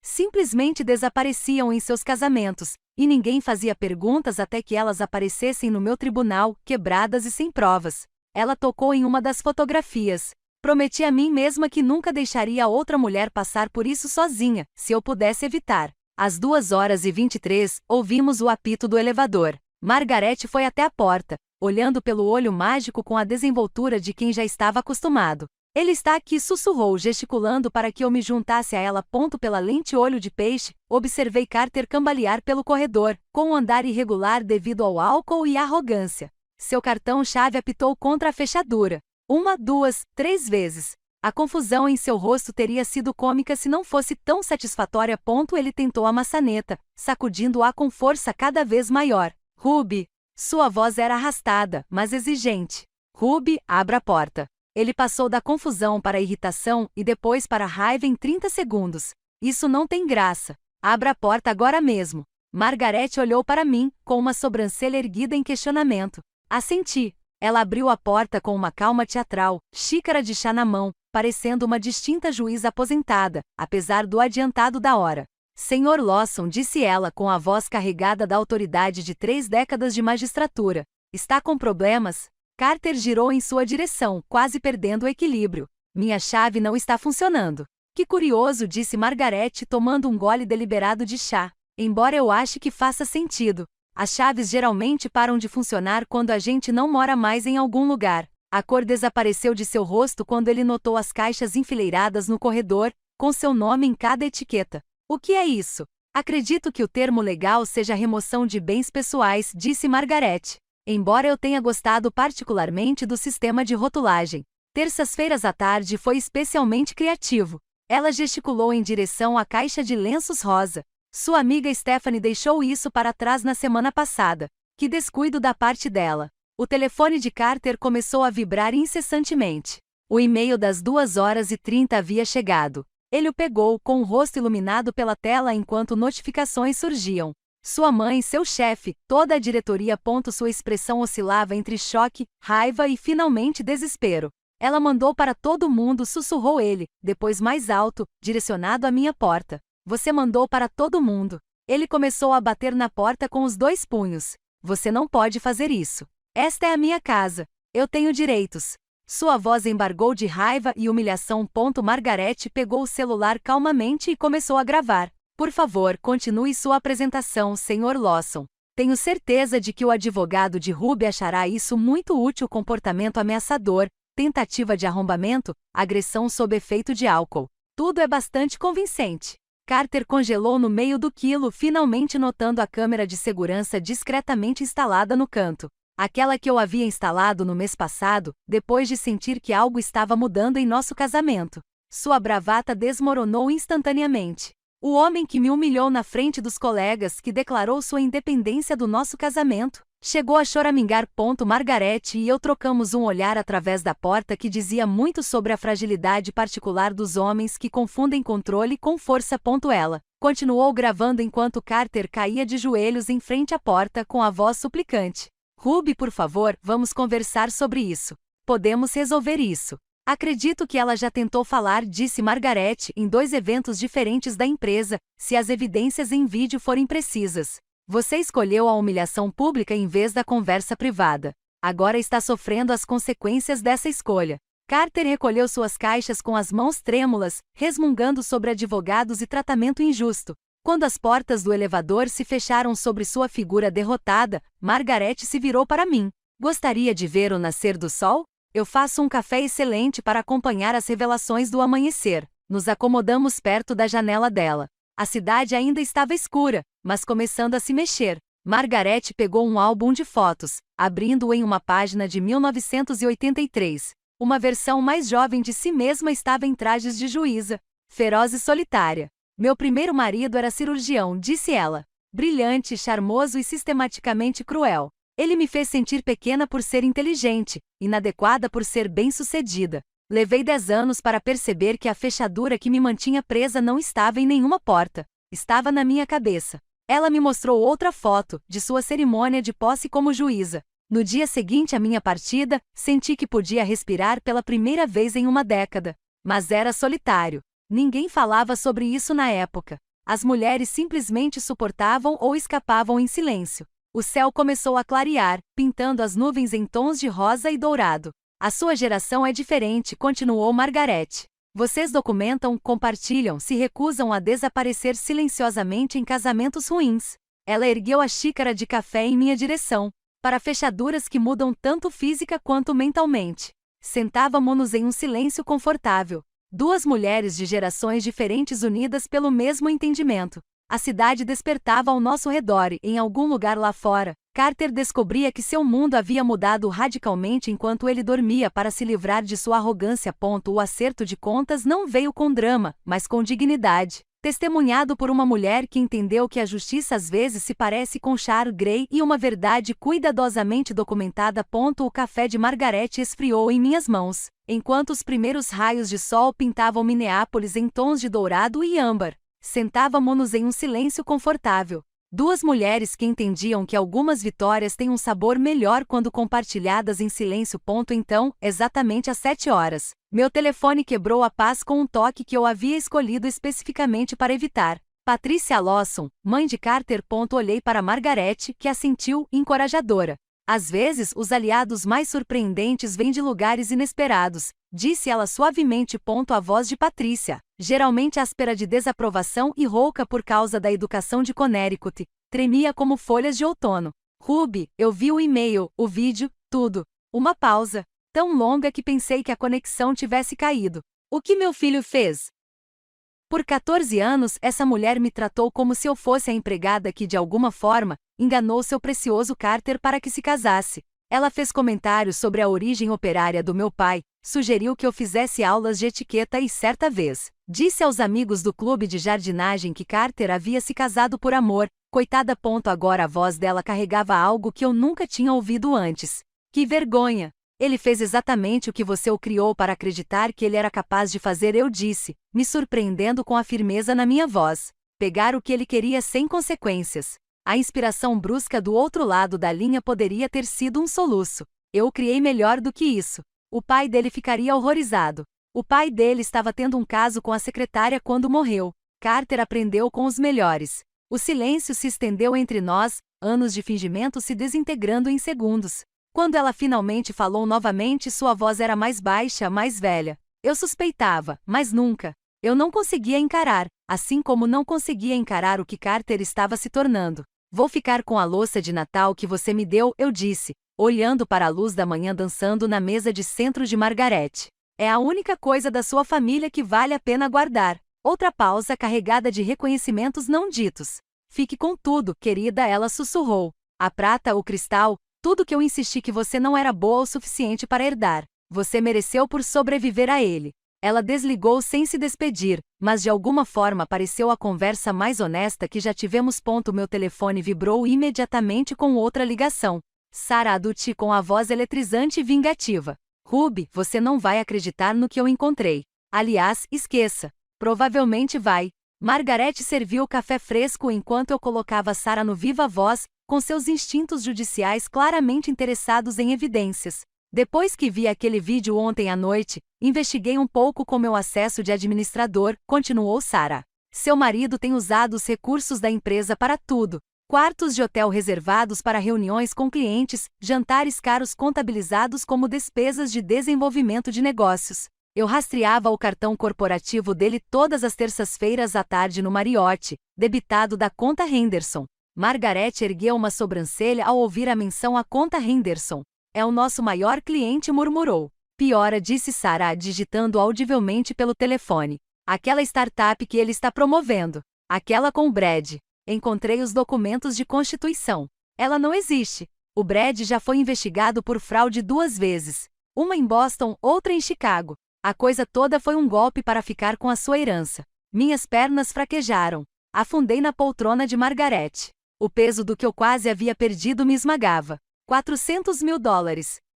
simplesmente desapareciam em seus casamentos, e ninguém fazia perguntas até que elas aparecessem no meu tribunal, quebradas e sem provas. Ela tocou em uma das fotografias. Prometi a mim mesma que nunca deixaria outra mulher passar por isso sozinha, se eu pudesse evitar. Às 2h23, ouvimos o apito do elevador. Margaret foi até a porta, olhando pelo olho mágico com a desenvoltura de quem já estava acostumado. Ele está aqui, sussurrou, gesticulando para que eu me juntasse a ela. Pela lente olho de peixe, observei Carter cambalear pelo corredor, com um andar irregular devido ao álcool e à arrogância. Seu cartão-chave apitou contra a fechadura. 1, 2, 3 vezes. A confusão em seu rosto teria sido cômica se não fosse tão satisfatória. Ele tentou a maçaneta, sacudindo-a com força cada vez maior. Ruby. Sua voz era arrastada, mas exigente. Ruby, abra a porta. Ele passou da confusão para a irritação e depois para a raiva em 30 segundos. Isso não tem graça. Abra a porta agora mesmo. Margaret olhou para mim, com uma sobrancelha erguida em questionamento. Assenti. Ela abriu a porta com uma calma teatral, xícara de chá na mão, parecendo uma distinta juíza aposentada, apesar do adiantado da hora. Senhor Lawson, disse ela com a voz carregada da autoridade de 3 décadas de magistratura. Está com problemas? Carter girou em sua direção, quase perdendo o equilíbrio. Minha chave não está funcionando. Que curioso, disse Margaret, tomando um gole deliberado de chá. Embora eu ache que faça sentido. As chaves geralmente param de funcionar quando a gente não mora mais em algum lugar. A cor desapareceu de seu rosto quando ele notou as caixas enfileiradas no corredor, com seu nome em cada etiqueta. O que é isso? Acredito que o termo legal seja remoção de bens pessoais, disse Margaret. Embora eu tenha gostado particularmente do sistema de rotulagem. Terças-feiras à tarde foi especialmente criativo. Ela gesticulou em direção à caixa de lenços rosa. Sua amiga Stephanie deixou isso para trás na semana passada. Que descuido da parte dela. O telefone de Carter começou a vibrar incessantemente. O e-mail das 2h30 havia chegado. Ele o pegou, com o rosto iluminado pela tela enquanto notificações surgiam. Sua mãe, seu chefe, toda a diretoria. Sua expressão oscilava entre choque, raiva e finalmente desespero. Ela mandou para todo mundo, sussurrou ele, depois mais alto, direcionado à minha porta. Você mandou para todo mundo. Ele começou a bater na porta com os 2 punhos. Você não pode fazer isso. Esta é a minha casa. Eu tenho direitos. Sua voz embargou de raiva e humilhação. Margaret pegou o celular calmamente e começou a gravar. Por favor, continue sua apresentação, Sr. Lawson. Tenho certeza de que o advogado de Ruby achará isso muito útil. Comportamento ameaçador, tentativa de arrombamento, agressão sob efeito de álcool. Tudo é bastante convincente. Carter congelou no meio do quilo, finalmente notando a câmera de segurança discretamente instalada no canto. Aquela que eu havia instalado no mês passado, depois de sentir que algo estava mudando em nosso casamento. Sua bravata desmoronou instantaneamente. O homem que me humilhou na frente dos colegas, que declarou sua independência do nosso casamento, chegou a choramingar. Margaret e eu trocamos um olhar através da porta que dizia muito sobre a fragilidade particular dos homens que confundem controle com força. Ela continuou gravando enquanto Carter caía de joelhos em frente à porta com a voz suplicante. Ruby, por favor, vamos conversar sobre isso. Podemos resolver isso. Acredito que ela já tentou falar, disse Margaret, em 2 eventos diferentes da empresa, se as evidências em vídeo forem precisas. Você escolheu a humilhação pública em vez da conversa privada. Agora está sofrendo as consequências dessa escolha. Carter recolheu suas caixas com as mãos trêmulas, resmungando sobre advogados e tratamento injusto. Quando as portas do elevador se fecharam sobre sua figura derrotada, Margaret se virou para mim. Gostaria de ver o nascer do sol? Eu faço um café excelente para acompanhar as revelações do amanhecer. Nos acomodamos perto da janela dela. A cidade ainda estava escura, mas começando a se mexer. Margaret pegou um álbum de fotos, abrindo-o em uma página de 1983. Uma versão mais jovem de si mesma estava em trajes de juíza, feroz e solitária. Meu primeiro marido era cirurgião, disse ela. Brilhante, charmoso e sistematicamente cruel. Ele me fez sentir pequena por ser inteligente, inadequada por ser bem-sucedida. Levei 10 anos para perceber que a fechadura que me mantinha presa não estava em nenhuma porta. Estava na minha cabeça. Ela me mostrou outra foto, de sua cerimônia de posse como juíza. No dia seguinte à minha partida, senti que podia respirar pela primeira vez em uma década. Mas era solitário. Ninguém falava sobre isso na época. As mulheres simplesmente suportavam ou escapavam em silêncio. O céu começou a clarear, pintando as nuvens em tons de rosa e dourado. A sua geração é diferente, continuou Margaret. Vocês documentam, compartilham, se recusam a desaparecer silenciosamente em casamentos ruins. Ela ergueu a xícara de café em minha direção, para fechaduras que mudam tanto física quanto mentalmente. Sentávamos-nos em um silêncio confortável. Duas mulheres de gerações diferentes unidas pelo mesmo entendimento. A cidade despertava ao nosso redor e, em algum lugar lá fora, Carter descobria que seu mundo havia mudado radicalmente enquanto ele dormia para se livrar de sua arrogância. O acerto de contas não veio com drama, mas com dignidade. Testemunhado por uma mulher que entendeu que a justiça às vezes se parece com Char Grey e uma verdade cuidadosamente documentada. O café de Margaret esfriou em minhas mãos, enquanto os primeiros raios de sol pintavam Minneapolis em tons de dourado e âmbar. Sentávamos-nos em um silêncio confortável. Duas mulheres que entendiam que algumas vitórias têm um sabor melhor quando compartilhadas em silêncio. Então, exatamente às 7 horas, meu telefone quebrou a paz com um toque que eu havia escolhido especificamente para evitar. Patricia Lawson, mãe de Carter. Olhei para Margaret, que assentiu, encorajadora. Às vezes, os aliados mais surpreendentes vêm de lugares inesperados, disse ela suavemente. A voz de Patricia, geralmente áspera de desaprovação e rouca por causa da educação de Connecticut, tremia como folhas de outono. Ruby, eu vi o e-mail, o vídeo, tudo. Uma pausa, tão longa que pensei que a conexão tivesse caído. O que meu filho fez? Por 14 anos, essa mulher me tratou como se eu fosse a empregada que, de alguma forma, enganou seu precioso Carter para que se casasse. Ela fez comentários sobre a origem operária do meu pai, sugeriu que eu fizesse aulas de etiqueta e certa vez disse aos amigos do clube de jardinagem que Carter havia se casado por amor. Coitada. Agora a voz dela carregava algo que eu nunca tinha ouvido antes. Que vergonha! Ele fez exatamente o que você o criou para acreditar que ele era capaz de fazer, eu disse, me surpreendendo com a firmeza na minha voz. Pegar o que ele queria sem consequências. A inspiração brusca do outro lado da linha poderia ter sido um soluço. Eu o criei melhor do que isso. O pai dele ficaria horrorizado. O pai dele estava tendo um caso com a secretária quando morreu. Carter aprendeu com os melhores. O silêncio se estendeu entre nós, anos de fingimento se desintegrando em segundos. Quando ela finalmente falou novamente, sua voz era mais baixa, mais velha. Eu suspeitava, mas nunca. Eu não conseguia encarar, assim como não conseguia encarar o que Carter estava se tornando. Vou ficar com a louça de Natal que você me deu, eu disse, olhando para a luz da manhã dançando na mesa de centro de Margaret. É a única coisa da sua família que vale a pena guardar. Outra pausa carregada de reconhecimentos não ditos. Fique com tudo, querida, ela sussurrou. A prata, o cristal, tudo que eu insisti que você não era boa o suficiente para herdar. Você mereceu por sobreviver a ele. Ela desligou sem se despedir, mas de alguma forma pareceu a conversa mais honesta que já tivemos. Meu telefone vibrou imediatamente com outra ligação. Sarah Aduti com a voz eletrizante e vingativa. Ruby, você não vai acreditar no que eu encontrei. Aliás, esqueça. Provavelmente vai. Margaret serviu o café fresco enquanto eu colocava Sarah no viva voz, com seus instintos judiciais claramente interessados em evidências. Depois que vi aquele vídeo ontem à noite, investiguei um pouco com meu acesso de administrador, continuou Sarah. Seu marido tem usado os recursos da empresa para tudo. Quartos de hotel reservados para reuniões com clientes, jantares caros contabilizados como despesas de desenvolvimento de negócios. Eu rastreava o cartão corporativo dele todas as terças-feiras à tarde no Marriott, debitado da conta Henderson. Margaret ergueu uma sobrancelha ao ouvir a menção à conta Henderson. É o nosso maior cliente, murmurou. Piora, disse Sarah, digitando audivelmente pelo telefone. Aquela startup que ele está promovendo. Aquela com o Brad. Encontrei os documentos de constituição. Ela não existe. O Brad já foi investigado por fraude 2 vezes. Uma em Boston, outra em Chicago. A coisa toda foi um golpe para ficar com a sua herança. Minhas pernas fraquejaram. Afundei na poltrona de Margaret. O peso do que eu quase havia perdido me esmagava. $400 mil.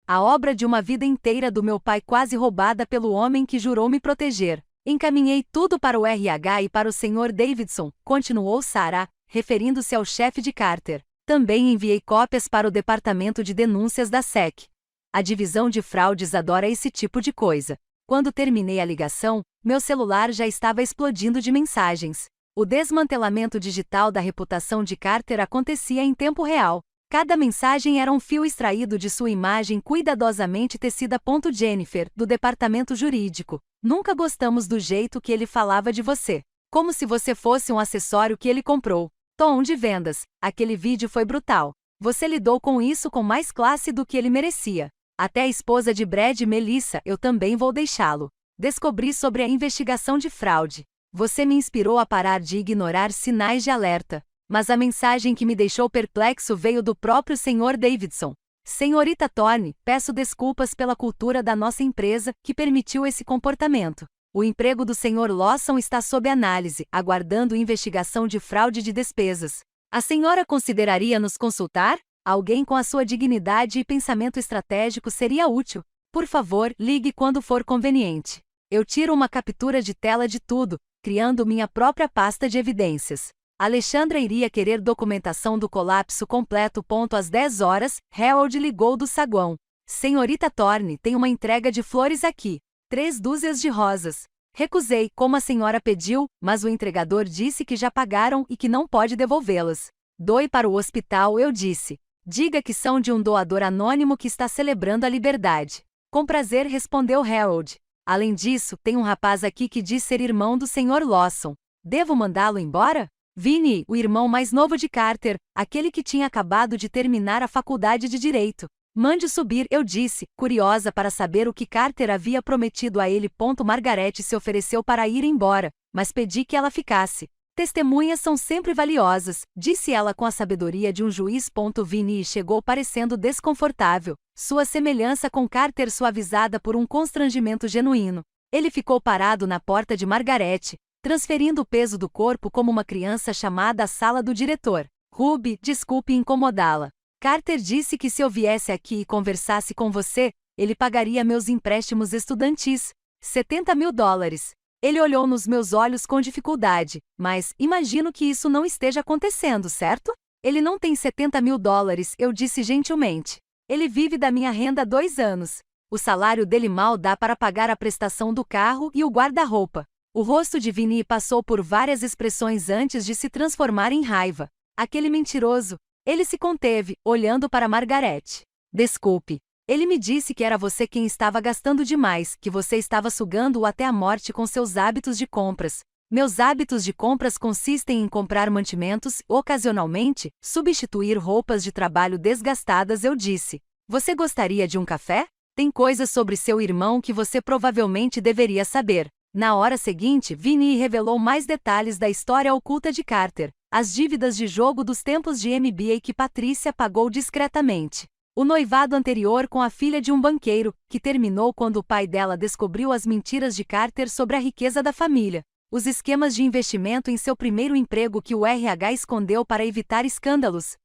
A obra de uma vida inteira do meu pai quase roubada pelo homem que jurou me proteger. Encaminhei tudo para o RH e para o Sr. Davidson, continuou Sarah, referindo-se ao chefe de Carter. Também enviei cópias para o departamento de denúncias da SEC. A divisão de fraudes adora esse tipo de coisa. Quando terminei a ligação, meu celular já estava explodindo de mensagens. O desmantelamento digital da reputação de Carter acontecia em tempo real. Cada mensagem era um fio extraído de sua imagem cuidadosamente tecida. Jennifer, do departamento jurídico. Nunca gostamos do jeito que ele falava de você. Como se você fosse um acessório que ele comprou. Tom de vendas. Aquele vídeo foi brutal. Você lidou com isso com mais classe do que ele merecia. Até a esposa de Brad, Melissa, eu também vou deixá-lo. Descobri sobre a investigação de fraude. Você me inspirou a parar de ignorar sinais de alerta. Mas a mensagem que me deixou perplexo veio do próprio Sr. Davidson. Senhorita Thorne, peço desculpas pela cultura da nossa empresa que permitiu esse comportamento. O emprego do Sr. Lawson está sob análise, aguardando investigação de fraude de despesas. A senhora consideraria nos consultar? Alguém com a sua dignidade e pensamento estratégico seria útil. Por favor, ligue quando for conveniente. Eu tiro uma captura de tela de tudo, criando minha própria pasta de evidências. Alexandra iria querer documentação do colapso completo. Às 10 horas, Harold ligou do saguão. Senhorita Thorne, tem uma entrega de flores aqui. 3 dúzias de rosas. Recusei, como a senhora pediu, mas o entregador disse que já pagaram e que não pode devolvê-las. Doe para o hospital, eu disse. Diga que são de um doador anônimo que está celebrando a liberdade. Com prazer, respondeu Harold. Além disso, tem um rapaz aqui que diz ser irmão do Sr. Lawson. Devo mandá-lo embora? Vinny, o irmão mais novo de Carter, aquele que tinha acabado de terminar a faculdade de Direito. Mande subir, eu disse, curiosa para saber o que Carter havia prometido a ele. Margaret se ofereceu para ir embora, mas pedi que ela ficasse. Testemunhas são sempre valiosas, disse ela com a sabedoria de um juiz. Vinny chegou parecendo desconfortável, sua semelhança com Carter suavizada por um constrangimento genuíno. Ele ficou parado na porta de Margaret, transferindo o peso do corpo como uma criança chamada à sala do diretor. Ruby, desculpe incomodá-la. Carter disse que se eu viesse aqui e conversasse com você, ele pagaria meus empréstimos estudantis. $70.000. Ele olhou nos meus olhos com dificuldade, mas imagino que isso não esteja acontecendo, certo? Ele não tem $70.000, eu disse gentilmente. Ele vive da minha renda há 2 anos. O salário dele mal dá para pagar a prestação do carro e o guarda-roupa. O rosto de Vinny passou por várias expressões antes de se transformar em raiva. Aquele mentiroso. Ele se conteve, olhando para Margaret. Desculpe. Ele me disse que era você quem estava gastando demais, que você estava sugando-o até a morte com seus hábitos de compras. Meus hábitos de compras consistem em comprar mantimentos, ocasionalmente, substituir roupas de trabalho desgastadas, eu disse. Você gostaria de um café? Tem coisas sobre seu irmão que você provavelmente deveria saber. Na hora seguinte, Vinny revelou mais detalhes da história oculta de Carter, as dívidas de jogo dos tempos de MBA que Patrícia pagou discretamente. O noivado anterior com a filha de um banqueiro, que terminou quando o pai dela descobriu as mentiras de Carter sobre a riqueza da família. Os esquemas de investimento em seu primeiro emprego que o RH escondeu para evitar escândalos.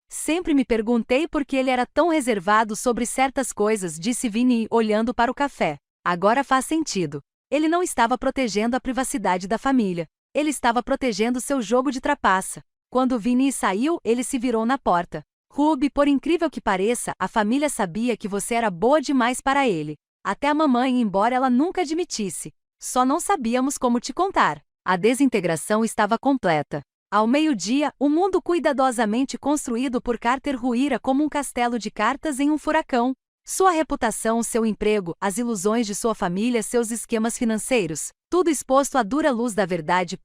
Sempre me perguntei por que ele era tão reservado sobre certas coisas, disse Vinny, olhando para o café. Agora faz sentido. Ele não estava protegendo a privacidade da família. Ele estava protegendo seu jogo de trapaça. Quando Vinny saiu, ele se virou na porta. Ruby, por incrível que pareça, a família sabia que você era boa demais para ele. Até a mamãe, embora ela nunca admitisse. Só não sabíamos como te contar. A desintegração estava completa. Ao meio-dia, o mundo cuidadosamente construído por Carter ruíra como um castelo de cartas em um furacão. Sua reputação, seu emprego, as ilusões de sua família, seus esquemas financeiros. Tudo exposto à dura luz da verdade.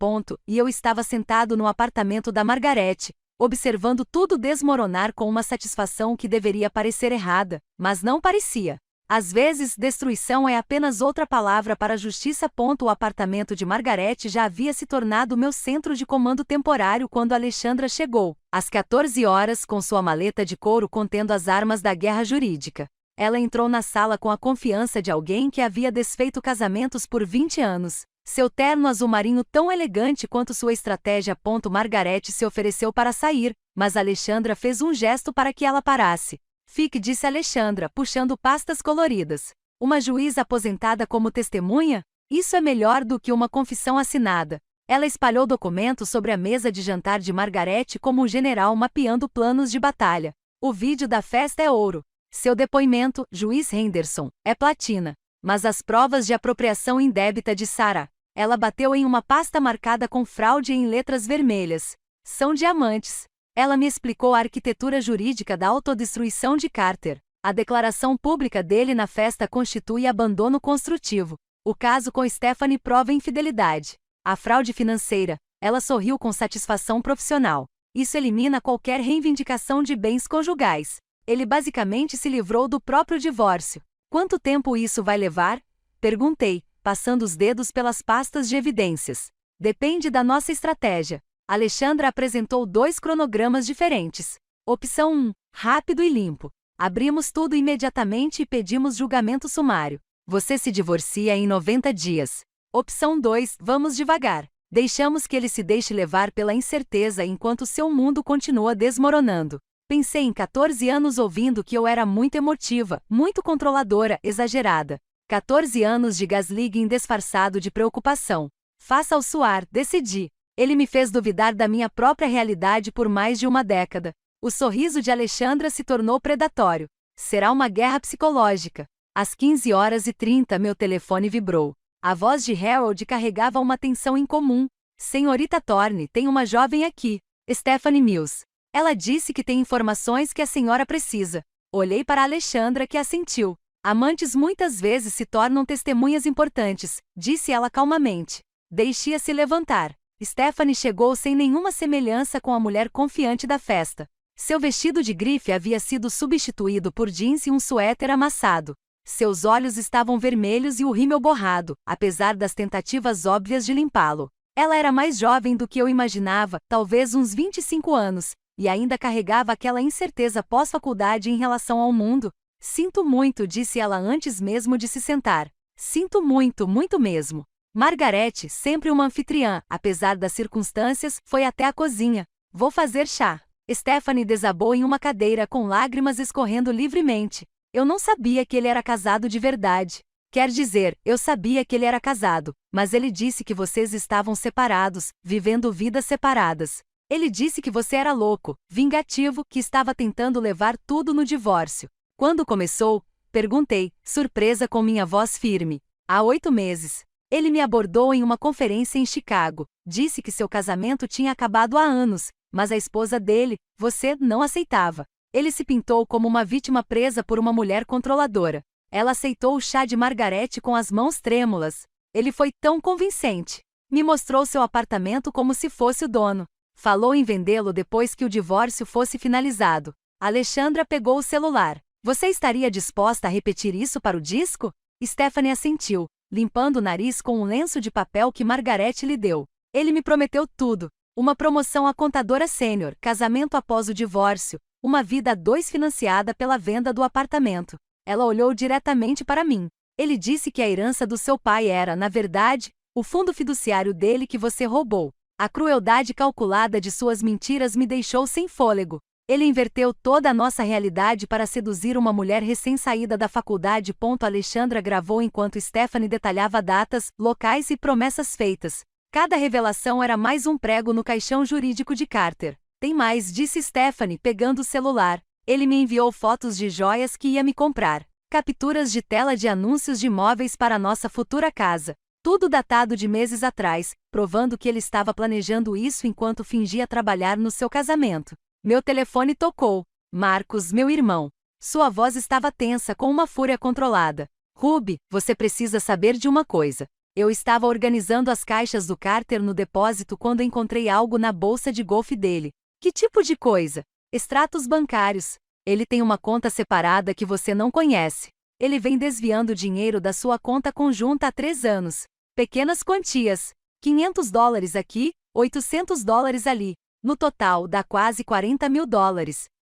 E eu estava sentado no apartamento da Margaret, observando tudo desmoronar com uma satisfação que deveria parecer errada, mas não parecia. Às vezes, destruição é apenas outra palavra para justiça. O apartamento de Margaret já havia se tornado meu centro de comando temporário quando Alexandra chegou, às 14 horas, com sua maleta de couro contendo as armas da guerra jurídica. Ela entrou na sala com a confiança de alguém que havia desfeito casamentos por 20 anos. Seu terno azul marinho tão elegante quanto sua estratégia. Margaret se ofereceu para sair, mas Alexandra fez um gesto para que ela parasse. Fique, disse Alexandra, puxando pastas coloridas. Uma juíza aposentada como testemunha? Isso é melhor do que uma confissão assinada. Ela espalhou documentos sobre a mesa de jantar de Margaret como um general mapeando planos de batalha. O vídeo da festa é ouro. Seu depoimento, juiz Henderson, é platina. Mas as provas de apropriação indébita de Sarah, ela bateu em uma pasta marcada com fraude em letras vermelhas. São diamantes. Ela me explicou a arquitetura jurídica da autodestruição de Carter. A declaração pública dele na festa constitui abandono construtivo. O caso com Stephanie prova infidelidade. A fraude financeira, ela sorriu com satisfação profissional. Isso elimina qualquer reivindicação de bens conjugais. Ele basicamente se livrou do próprio divórcio. Quanto tempo isso vai levar? Perguntei, passando os dedos pelas pastas de evidências. Depende da nossa estratégia. Alexandra apresentou 2 cronogramas diferentes. Opção 1, rápido e limpo. Abrimos tudo imediatamente e pedimos julgamento sumário. Você se divorcia em 90 dias. Opção 2, vamos devagar. Deixamos que ele se deixe levar pela incerteza enquanto seu mundo continua desmoronando. Pensei em 14 anos ouvindo que eu era muito emotiva, muito controladora, exagerada. 14 anos de gaslighting disfarçado de preocupação. Faça-o suar, decidi. Ele me fez duvidar da minha própria realidade por mais de uma década. O sorriso de Alexandra se tornou predatório. Será uma guerra psicológica. Às 15h30 meu telefone vibrou. A voz de Harold carregava uma tensão incomum. Senhorita Thorne, tem uma jovem aqui. Stephanie Mills. Ela disse que tem informações que a senhora precisa. Olhei para Alexandra, que assentiu. Amantes muitas vezes se tornam testemunhas importantes, disse ela calmamente. Deixe-a se levantar. Stephanie chegou sem nenhuma semelhança com a mulher confiante da festa. Seu vestido de grife havia sido substituído por jeans e um suéter amassado. Seus olhos estavam vermelhos e o rímel borrado, apesar das tentativas óbvias de limpá-lo. Ela era mais jovem do que eu imaginava, talvez uns 25 anos, e ainda carregava aquela incerteza pós-faculdade em relação ao mundo. Sinto muito, disse ela antes mesmo de se sentar. Sinto muito, muito mesmo. Margaret, sempre uma anfitriã, apesar das circunstâncias, foi até a cozinha. Vou fazer chá. Stephanie desabou em uma cadeira com lágrimas escorrendo livremente. Eu não sabia que ele era casado de verdade. Quer dizer, eu sabia que ele era casado, mas ele disse que vocês estavam separados, vivendo vidas separadas. Ele disse que você era louco, vingativo, que estava tentando levar tudo no divórcio. Quando começou? Perguntei, surpresa com minha voz firme. Há 8 meses. Ele me abordou em uma conferência em Chicago. Disse que seu casamento tinha acabado há anos, mas a esposa dele, você, não aceitava. Ele se pintou como uma vítima presa por uma mulher controladora. Ela aceitou o chá de Margaret com as mãos trêmulas. Ele foi tão convincente. Me mostrou seu apartamento como se fosse o dono. Falou em vendê-lo depois que o divórcio fosse finalizado. Alexandra pegou o celular. Você estaria disposta a repetir isso para o disco? Stephanie assentiu, limpando o nariz com um lenço de papel que Margaret lhe deu. Ele me prometeu tudo. Uma promoção a contadora sênior, casamento após o divórcio, uma vida a 2 financiada pela venda do apartamento. Ela olhou diretamente para mim. Ele disse que a herança do seu pai era, na verdade, o fundo fiduciário dele que você roubou. A crueldade calculada de suas mentiras me deixou sem fôlego. Ele inverteu toda a nossa realidade para seduzir uma mulher recém-saída da faculdade. Alexandra gravou enquanto Stephanie detalhava datas, locais e promessas feitas. Cada revelação era mais um prego no caixão jurídico de Carter. Tem mais, disse Stephanie, pegando o celular. Ele me enviou fotos de joias que ia me comprar. Capturas de tela de anúncios de móveis para nossa futura casa. Tudo datado de meses atrás, provando que ele estava planejando isso enquanto fingia trabalhar no seu casamento. Meu telefone tocou. Marcos, meu irmão. Sua voz estava tensa com uma fúria controlada. Ruby, você precisa saber de uma coisa. Eu estava organizando as caixas do Carter no depósito quando encontrei algo na bolsa de golfe dele. Que tipo de coisa? Extratos bancários. Ele tem uma conta separada que você não conhece. Ele vem desviando dinheiro da sua conta conjunta há 3 anos. Pequenas quantias. $500 aqui, $800 ali. No total, dá quase $40 mil.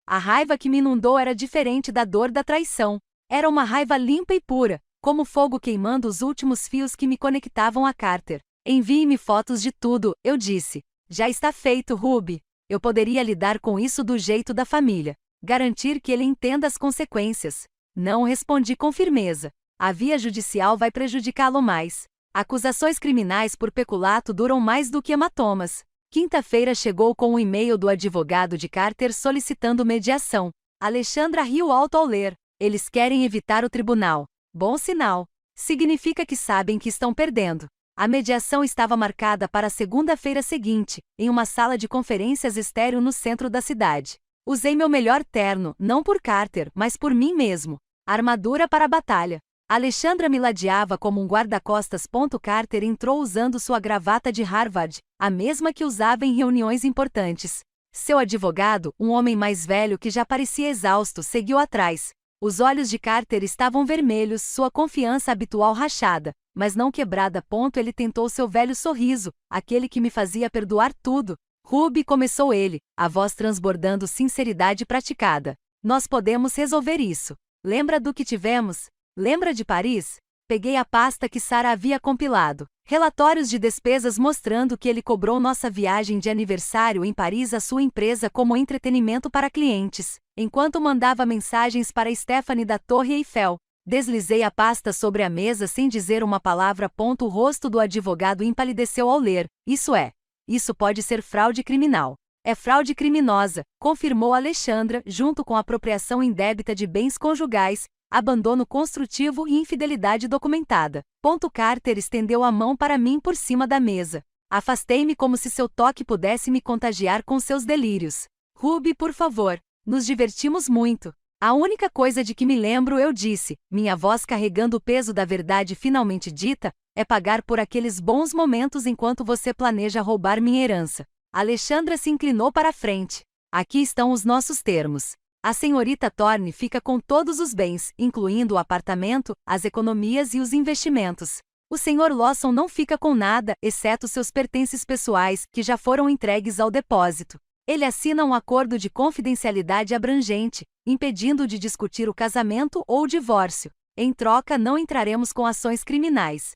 A raiva que me inundou era diferente da dor da traição. Era uma raiva limpa e pura, como fogo queimando os últimos fios que me conectavam a Carter. Envie-me fotos de tudo, eu disse. Já está feito, Ruby. Eu poderia lidar com isso do jeito da família. Garantir que ele entenda as consequências. Não respondi com firmeza. A via judicial vai prejudicá-lo mais. Acusações criminais por peculato duram mais do que hematomas. Quinta-feira chegou com um e-mail do advogado de Carter solicitando mediação. Alexandra riu alto ao ler. Eles querem evitar o tribunal. Bom sinal. Significa que sabem que estão perdendo. A mediação estava marcada para a segunda-feira seguinte, em uma sala de conferências estéril no centro da cidade. Usei meu melhor terno, não por Carter, mas por mim mesmo. Armadura para a batalha. Alexandra me ladeava como um guarda-costas. Carter entrou usando sua gravata de Harvard, a mesma que usava em reuniões importantes. Seu advogado, um homem mais velho que já parecia exausto, seguiu atrás. Os olhos de Carter estavam vermelhos, sua confiança habitual rachada, mas não quebrada. Ele tentou seu velho sorriso, aquele que me fazia perdoar tudo. Ruby, começou ele, a voz transbordando sinceridade praticada. Nós podemos resolver isso. Lembra do que tivemos? Lembra de Paris? Peguei a pasta que Sarah havia compilado. Relatórios de despesas mostrando que ele cobrou nossa viagem de aniversário em Paris à sua empresa como entretenimento para clientes, enquanto mandava mensagens para Stephanie da Torre Eiffel. Deslizei a pasta sobre a mesa sem dizer uma palavra. O rosto do advogado empalideceu ao ler. Isso pode ser fraude criminal. É fraude criminosa, confirmou Alexandra, junto com apropriação indébita de bens conjugais, abandono construtivo e infidelidade documentada. Carter estendeu a mão para mim por cima da mesa. Afastei-me como se seu toque pudesse me contagiar com seus delírios. Ruby, por favor. Nos divertimos muito. A única coisa de que me lembro, eu disse, minha voz carregando o peso da verdade finalmente dita, é pagar por aqueles bons momentos enquanto você planeja roubar minha herança. Alexandra se inclinou para a frente. Aqui estão os nossos termos. A senhorita Thorne fica com todos os bens, incluindo o apartamento, as economias e os investimentos. O Sr. Lawson não fica com nada, exceto seus pertences pessoais, que já foram entregues ao depósito. Ele assina um acordo de confidencialidade abrangente, impedindo de discutir o casamento ou o divórcio. Em troca, não entraremos com ações criminais.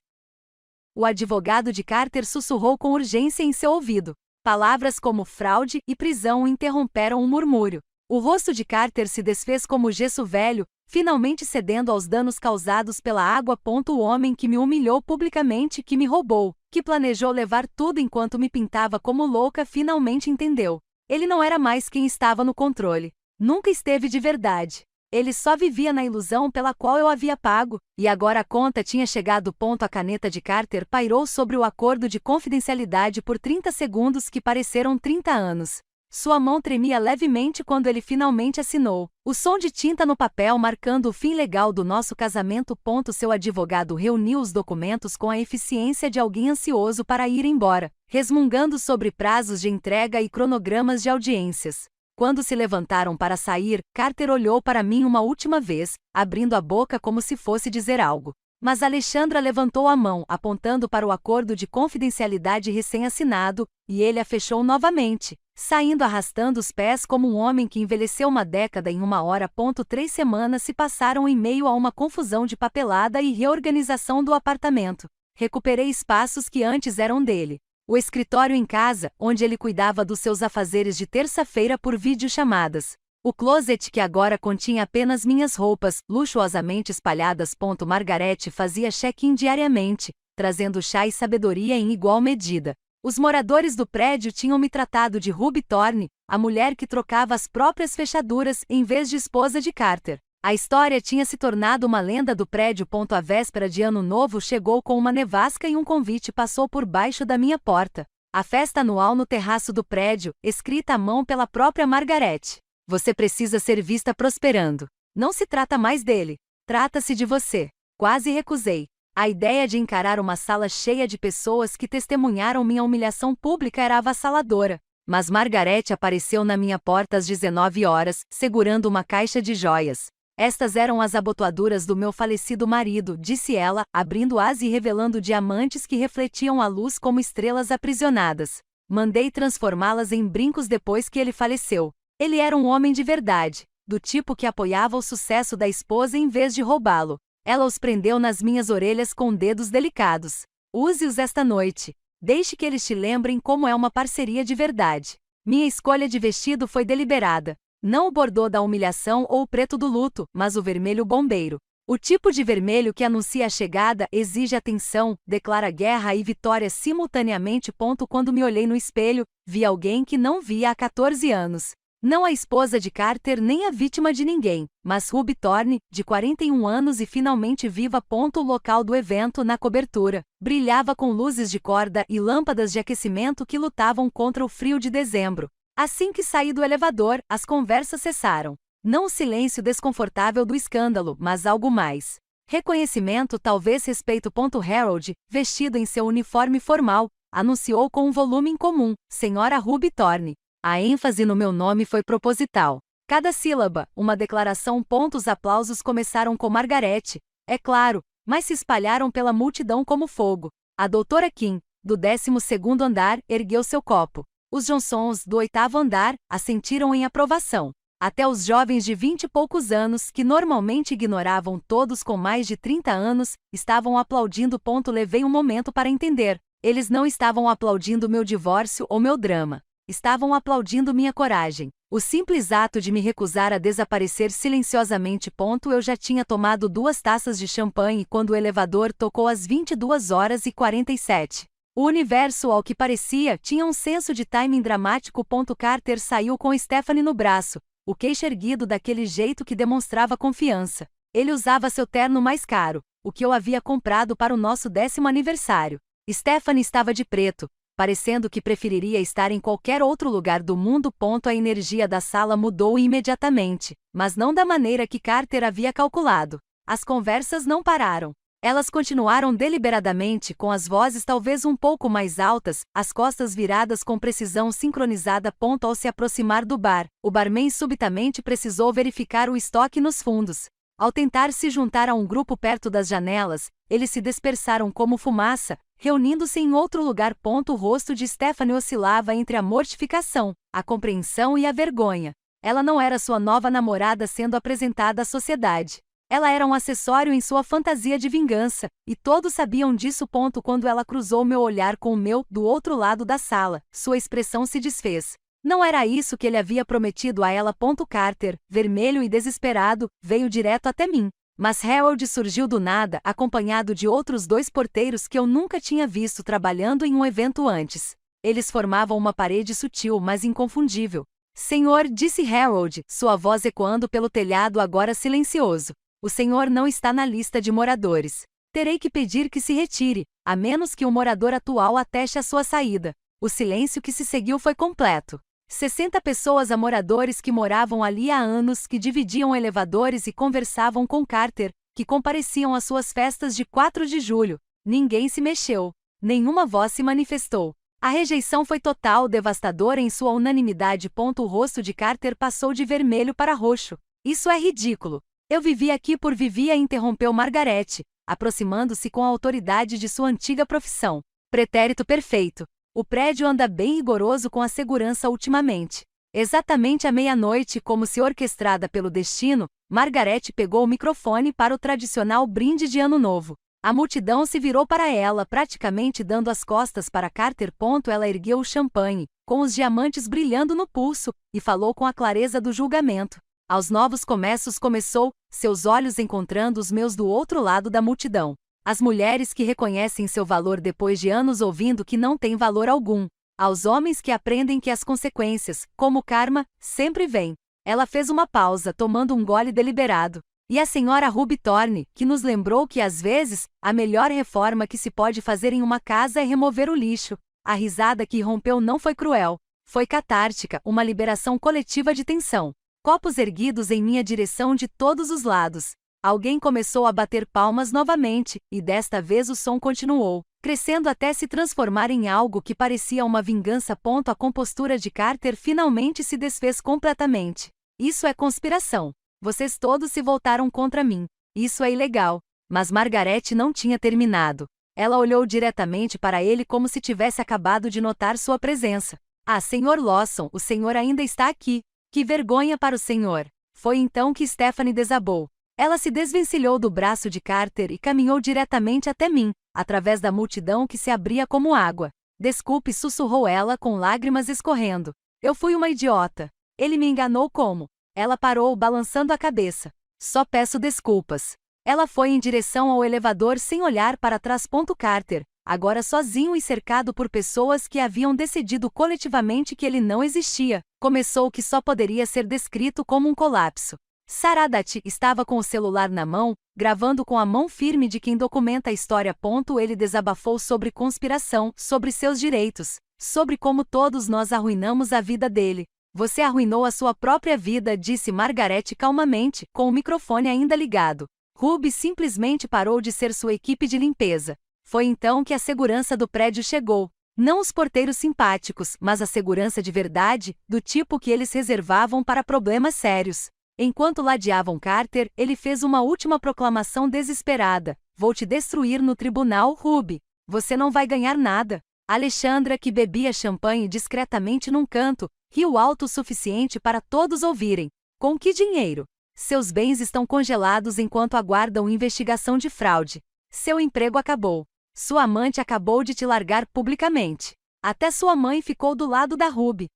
O advogado de Carter sussurrou com urgência em seu ouvido. Palavras como fraude e prisão interromperam um murmúrio. O rosto de Carter se desfez como gesso velho, finalmente cedendo aos danos causados pela água. O homem que me humilhou publicamente, que me roubou, que planejou levar tudo enquanto me pintava como louca, finalmente entendeu. Ele não era mais quem estava no controle. Nunca esteve de verdade. Ele só vivia na ilusão pela qual eu havia pago, e agora a conta tinha chegado. A caneta de Carter pairou sobre o acordo de confidencialidade por 30 segundos que pareceram 30 anos. Sua mão tremia levemente quando ele finalmente assinou. O som de tinta no papel marcando o fim legal do nosso casamento. Seu advogado reuniu os documentos com a eficiência de alguém ansioso para ir embora, resmungando sobre prazos de entrega e cronogramas de audiências. Quando se levantaram para sair, Carter olhou para mim uma última vez, abrindo a boca como se fosse dizer algo. Mas Alexandra levantou a mão, apontando para o acordo de confidencialidade recém-assinado, e ele a fechou novamente, saindo arrastando os pés como um homem que envelheceu uma década em uma hora. 3 semanas se passaram em meio a uma confusão de papelada e reorganização do apartamento. Recuperei espaços que antes eram dele. O escritório em casa, onde ele cuidava dos seus afazeres de terça-feira por videochamadas. O closet que agora continha apenas minhas roupas, luxuosamente espalhadas. Margaret fazia check-in diariamente, trazendo chá e sabedoria em igual medida. Os moradores do prédio tinham me tratado de Ruby Thorne, a mulher que trocava as próprias fechaduras em vez de esposa de Carter. A história tinha se tornado uma lenda do prédio. A véspera de Ano Novo chegou com uma nevasca e um convite passou por baixo da minha porta. A festa anual no terraço do prédio, escrita à mão pela própria Margaret. Você precisa ser vista prosperando. Não se trata mais dele. Trata-se de você. Quase recusei. A ideia de encarar uma sala cheia de pessoas que testemunharam minha humilhação pública era avassaladora. Mas Margaret apareceu na minha porta às 19 horas, segurando uma caixa de joias. Estas eram as abotoaduras do meu falecido marido, disse ela, abrindo-as e revelando diamantes que refletiam a luz como estrelas aprisionadas. Mandei transformá-las em brincos depois que ele faleceu. Ele era um homem de verdade, do tipo que apoiava o sucesso da esposa em vez de roubá-lo. Ela os prendeu nas minhas orelhas com dedos delicados. Use-os esta noite. Deixe que eles te lembrem como é uma parceria de verdade. Minha escolha de vestido foi deliberada. Não o bordô da humilhação ou o preto do luto, mas o vermelho bombeiro. O tipo de vermelho que anuncia a chegada exige atenção, declara guerra e vitória simultaneamente. Quando me olhei no espelho, vi alguém que não via há 14 anos. Não a esposa de Carter nem a vítima de ninguém, mas Ruby Thorne, de 41 anos e finalmente viva. O local do evento, na cobertura, brilhava com luzes de corda e lâmpadas de aquecimento que lutavam contra o frio de dezembro. Assim que saí do elevador, as conversas cessaram. Não o silêncio desconfortável do escândalo, mas algo mais. Reconhecimento, talvez respeito. Harold, vestido em seu uniforme formal, anunciou com um volume incomum: Senhora Ruby Thorne. A ênfase no meu nome foi proposital. Cada sílaba, uma declaração. Os aplausos começaram com Margaret, é claro, mas se espalharam pela multidão como fogo. A doutora Kim, do 12º andar, ergueu seu copo. Os Johnsons, do 8º andar, assentiram em aprovação. Até os jovens de 20 e poucos anos, que normalmente ignoravam todos com mais de 30 anos, estavam aplaudindo. Levei um momento para entender. Eles não estavam aplaudindo meu divórcio ou meu drama. Estavam aplaudindo minha coragem. O simples ato de me recusar a desaparecer silenciosamente. Eu já tinha tomado 2 taças de champanhe quando o elevador tocou às 22h47. O universo, ao que parecia, tinha um senso de timing dramático. Carter saiu com Stephanie no braço, o queixo erguido daquele jeito que demonstrava confiança. Ele usava seu terno mais caro, o que eu havia comprado para o nosso 10º aniversário. Stephanie estava de preto, parecendo que preferiria estar em qualquer outro lugar do mundo. A energia da sala mudou imediatamente, mas não da maneira que Carter havia calculado. As conversas não pararam. Elas continuaram deliberadamente, com as vozes talvez um pouco mais altas, as costas viradas com precisão sincronizada. Ao se aproximar do bar, o barman subitamente precisou verificar o estoque nos fundos. Ao tentar se juntar a um grupo perto das janelas, eles se dispersaram como fumaça, reunindo-se em outro lugar. O rosto de Stephanie oscilava entre a mortificação, a compreensão e a vergonha. Ela não era sua nova namorada sendo apresentada à sociedade. Ela era um acessório em sua fantasia de vingança, e todos sabiam disso. Quando ela cruzou meu olhar com o meu, do outro lado da sala, sua expressão se desfez. Não era isso que ele havia prometido a ela. Carter, vermelho e desesperado, veio direto até mim. Mas Harold surgiu do nada, acompanhado de outros 2 porteiros que eu nunca tinha visto trabalhando em um evento antes. Eles formavam uma parede sutil, mas inconfundível. Senhor, disse Harold, sua voz ecoando pelo telhado agora silencioso. O senhor não está na lista de moradores. Terei que pedir que se retire, a menos que o morador atual ateste a sua saída. O silêncio que se seguiu foi completo. 60 pessoas moradores que moravam ali há anos, que dividiam elevadores e conversavam com Carter, que compareciam às suas festas de 4 de julho. Ninguém se mexeu. Nenhuma voz se manifestou. A rejeição foi total, devastadora em sua unanimidade. O rosto de Carter passou de vermelho para roxo. Isso é ridículo. Eu vivi aqui por vivia, interrompeu Margaret, aproximando-se com a autoridade de sua antiga profissão. Pretérito perfeito. O prédio anda bem rigoroso com a segurança ultimamente. Exatamente à meia-noite, como se orquestrada pelo destino, Margaret pegou o microfone para o tradicional brinde de Ano Novo. A multidão se virou para ela, praticamente dando as costas para Carter. Ela ergueu o champanhe, com os diamantes brilhando no pulso, e falou com a clareza do julgamento. Aos novos começos começou, seus olhos encontrando os meus do outro lado da multidão. As mulheres que reconhecem seu valor depois de anos ouvindo que não tem valor algum. Aos homens que aprendem que as consequências, como karma, sempre vêm. Ela fez uma pausa, tomando um gole deliberado. E a senhora Ruby Thorne, que nos lembrou que às vezes, a melhor reforma que se pode fazer em uma casa é remover o lixo. A risada que irrompeu não foi cruel. Foi catártica, uma liberação coletiva de tensão. Copos erguidos em minha direção de todos os lados. Alguém começou a bater palmas novamente, e desta vez o som continuou, crescendo até se transformar em algo que parecia uma vingança. A compostura de Carter finalmente se desfez completamente. Isso é conspiração. Vocês todos se voltaram contra mim. Isso é ilegal. Mas Margaret não tinha terminado. Ela olhou diretamente para ele como se tivesse acabado de notar sua presença. Ah, Sr. Lawson, o senhor ainda está aqui. Que vergonha para o senhor. Foi então que Stephanie desabou. Ela se desvencilhou do braço de Carter e caminhou diretamente até mim, através da multidão que se abria como água. Desculpe, sussurrou ela com lágrimas escorrendo. Eu fui uma idiota. Ele me enganou como? Ela parou, balançando a cabeça. Só peço desculpas. Ela foi em direção ao elevador sem olhar para trás. Carter, agora sozinho e cercado por pessoas que haviam decidido coletivamente que ele não existia, começou o que só poderia ser descrito como um colapso. Saradati estava com o celular na mão, gravando com a mão firme de quem documenta a história. Ele desabafou sobre conspiração, sobre seus direitos, sobre como todos nós arruinamos a vida dele. Você arruinou a sua própria vida, disse Margaret calmamente, com o microfone ainda ligado. Ruby simplesmente parou de ser sua equipe de limpeza. Foi então que a segurança do prédio chegou. Não os porteiros simpáticos, mas a segurança de verdade, do tipo que eles reservavam para problemas sérios. Enquanto ladeavam Carter, ele fez uma última proclamação desesperada. Vou te destruir no tribunal, Ruby. Você não vai ganhar nada. Alexandra, que bebia champanhe discretamente num canto, riu alto o suficiente para todos ouvirem. Com que dinheiro? Seus bens estão congelados enquanto aguardam investigação de fraude. Seu emprego acabou. Sua amante acabou de te largar publicamente. Até sua mãe ficou do lado da Ruby.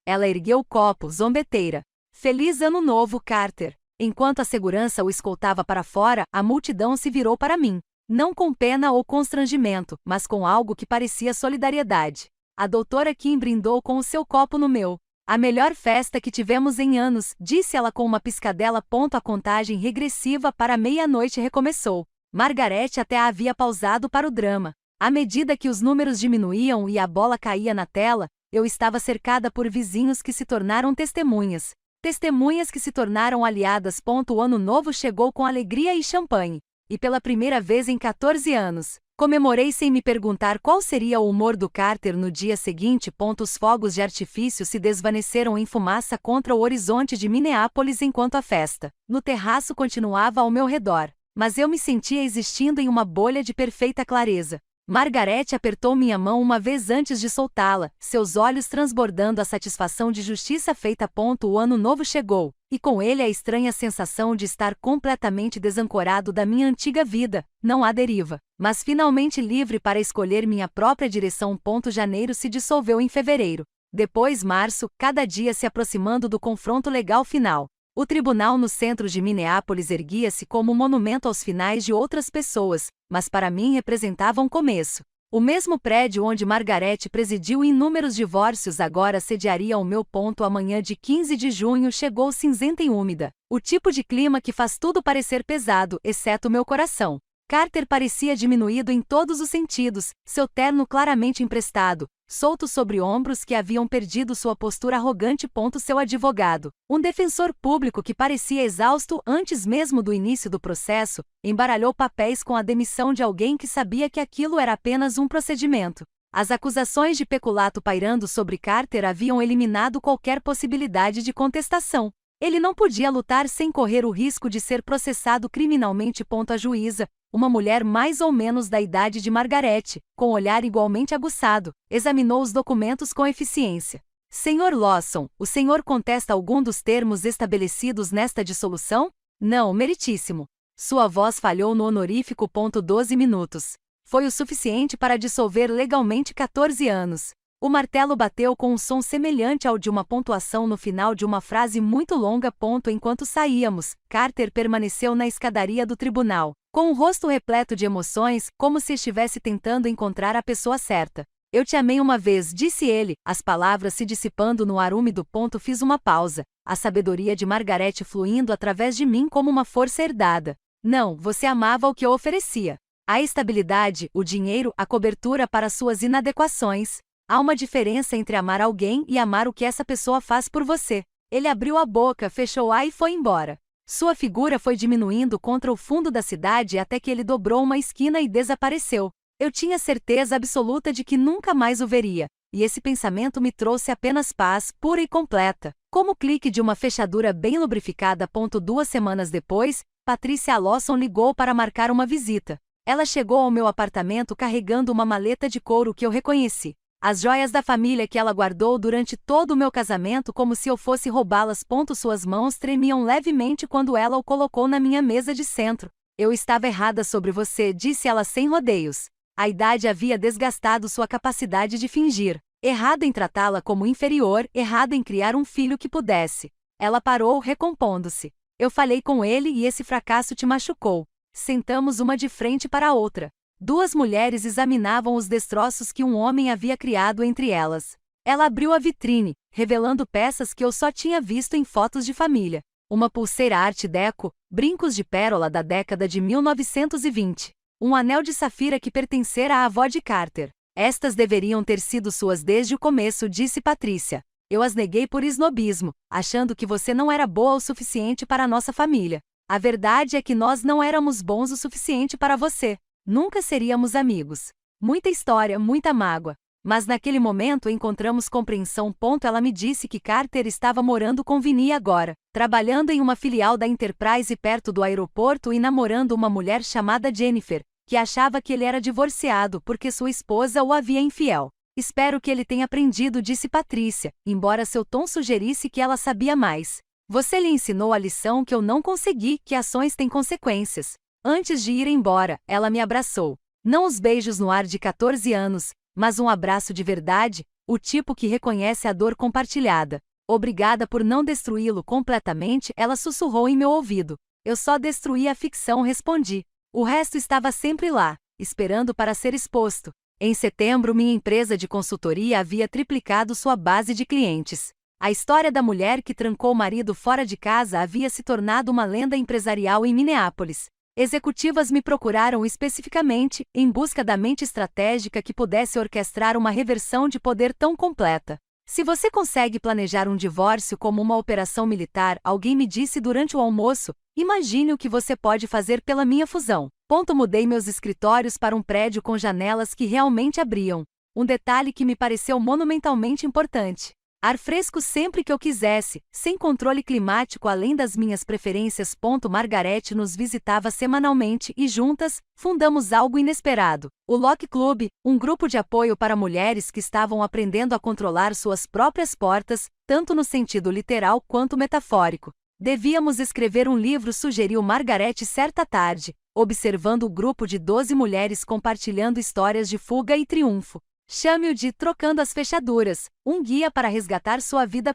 Ela ergueu o copo, zombeteira. Feliz Ano Novo, Carter. Enquanto a segurança o escoltava para fora, a multidão se virou para mim. Não com pena ou constrangimento, mas com algo que parecia solidariedade. A doutora Kim brindou com o seu copo no meu. A melhor festa que tivemos em anos, disse ela com uma piscadela. A contagem regressiva para meia-noite recomeçou. Margaret até havia pausado para o drama. À medida que os números diminuíam e a bola caía na tela, eu estava cercada por vizinhos que se tornaram testemunhas. Testemunhas que se tornaram aliadas. O ano novo chegou com alegria e champanhe. E pela primeira vez em 14 anos, comemorei sem me perguntar qual seria o humor do Carter no dia seguinte. Os fogos de artifício se desvaneceram em fumaça contra o horizonte de Minneapolis enquanto a festa, no terraço, continuava ao meu redor. Mas eu me sentia existindo em uma bolha de perfeita clareza. Margaret apertou minha mão uma vez antes de soltá-la, seus olhos transbordando a satisfação de justiça feita. O ano novo chegou, e com ele a estranha sensação de estar completamente desancorado da minha antiga vida, não à deriva, mas finalmente livre para escolher minha própria direção. Janeiro se dissolveu em fevereiro. Depois março, cada dia se aproximando do confronto legal final. O tribunal no centro de Minneapolis erguia-se como um monumento aos finais de outras pessoas, mas para mim representava um começo. O mesmo prédio onde Margaret presidiu inúmeros divórcios agora sediaria o meu. A manhã de 15 de junho chegou cinzenta e úmida, o tipo de clima que faz tudo parecer pesado, exceto meu coração. Carter parecia diminuído em todos os sentidos, seu terno claramente emprestado, solto sobre ombros que haviam perdido sua postura arrogante. Seu advogado, um defensor público que parecia exausto antes mesmo do início do processo, embaralhou papéis com a demissão de alguém que sabia que aquilo era apenas um procedimento. As acusações de peculato pairando sobre Carter haviam eliminado qualquer possibilidade de contestação. Ele não podia lutar sem correr o risco de ser processado criminalmente. A juíza, uma mulher mais ou menos da idade de Margaret, com olhar igualmente aguçado, examinou os documentos com eficiência. Sr. Lawson, o senhor contesta algum dos termos estabelecidos nesta dissolução? Não, meritíssimo. Sua voz falhou no honorífico. 12 minutos. Foi o suficiente para dissolver legalmente 14 anos. O martelo bateu com um som semelhante ao de uma pontuação no final de uma frase muito longa. Enquanto saíamos, Carter permaneceu na escadaria do tribunal, com o rosto repleto de emoções, como se estivesse tentando encontrar a pessoa certa. Eu te amei uma vez, disse ele, as palavras se dissipando no ar úmido. Fiz uma pausa, a sabedoria de Margaret fluindo através de mim como uma força herdada. Não, você amava o que eu oferecia. A estabilidade, o dinheiro, a cobertura para suas inadequações. Há uma diferença entre amar alguém e amar o que essa pessoa faz por você. Ele abriu a boca, fechou-a e foi embora. Sua figura foi diminuindo contra o fundo da cidade até que ele dobrou uma esquina e desapareceu. Eu tinha certeza absoluta de que nunca mais o veria, e esse pensamento me trouxe apenas paz, pura e completa, como o clique de uma fechadura bem lubrificada. 2 semanas depois, Patricia Lawson ligou para marcar uma visita. Ela chegou ao meu apartamento carregando uma maleta de couro que eu reconheci. As joias da família que ela guardou durante todo o meu casamento como se eu fosse roubá-las. Suas mãos tremiam levemente quando ela o colocou na minha mesa de centro. Eu estava errada sobre você, disse ela sem rodeios. A idade havia desgastado sua capacidade de fingir. Errado em tratá-la como inferior, errado em criar um filho que pudesse. Ela parou, recompondo-se. Eu falei com ele e esse fracasso te machucou. Sentamos uma de frente para a outra. Duas mulheres examinavam os destroços que um homem havia criado entre elas. Ela abriu a vitrine, revelando peças que eu só tinha visto em fotos de família. Uma pulseira Art Deco, brincos de pérola da década de 1920. Um anel de safira que pertencera à avó de Carter. Estas deveriam ter sido suas desde o começo, disse Patrícia. Eu as neguei por snobismo, achando que você não era boa o suficiente para a nossa família. A verdade é que nós não éramos bons o suficiente para você. Nunca seríamos amigos. Muita história, muita mágoa. Mas naquele momento encontramos compreensão. Ela me disse que Carter estava morando com Vinnie agora, trabalhando em uma filial da Enterprise perto do aeroporto e namorando uma mulher chamada Jennifer, que achava que ele era divorciado porque sua esposa o havia infiel. Espero que ele tenha aprendido, disse Patrícia, embora seu tom sugerisse que ela sabia mais. Você lhe ensinou a lição que eu não consegui, que ações têm consequências. Antes de ir embora, ela me abraçou. Não os beijos no ar de 14 anos, mas um abraço de verdade, o tipo que reconhece a dor compartilhada. Obrigada por não destruí-lo completamente, ela sussurrou em meu ouvido. Eu só destruí a ficção, respondi. O resto estava sempre lá, esperando para ser exposto. Em setembro, minha empresa de consultoria havia triplicado sua base de clientes. A história da mulher que trancou o marido fora de casa havia se tornado uma lenda empresarial em Minneapolis. Executivas me procuraram especificamente, em busca da mente estratégica que pudesse orquestrar uma reversão de poder tão completa. Se você consegue planejar um divórcio como uma operação militar, alguém me disse durante o almoço, imagine o que você pode fazer pela minha fusão. Mudei meus escritórios para um prédio com janelas que realmente abriam. Um detalhe que me pareceu monumentalmente importante. Ar fresco sempre que eu quisesse, sem controle climático além das minhas preferências. Margarete nos visitava semanalmente e juntas, fundamos algo inesperado. O Lock Club, um grupo de apoio para mulheres que estavam aprendendo a controlar suas próprias portas, tanto no sentido literal quanto metafórico. Devíamos escrever um livro, sugeriu Margarete certa tarde, observando o grupo de 12 mulheres compartilhando histórias de fuga e triunfo. Chame-o de Trocando as Fechaduras, um guia para resgatar sua vida.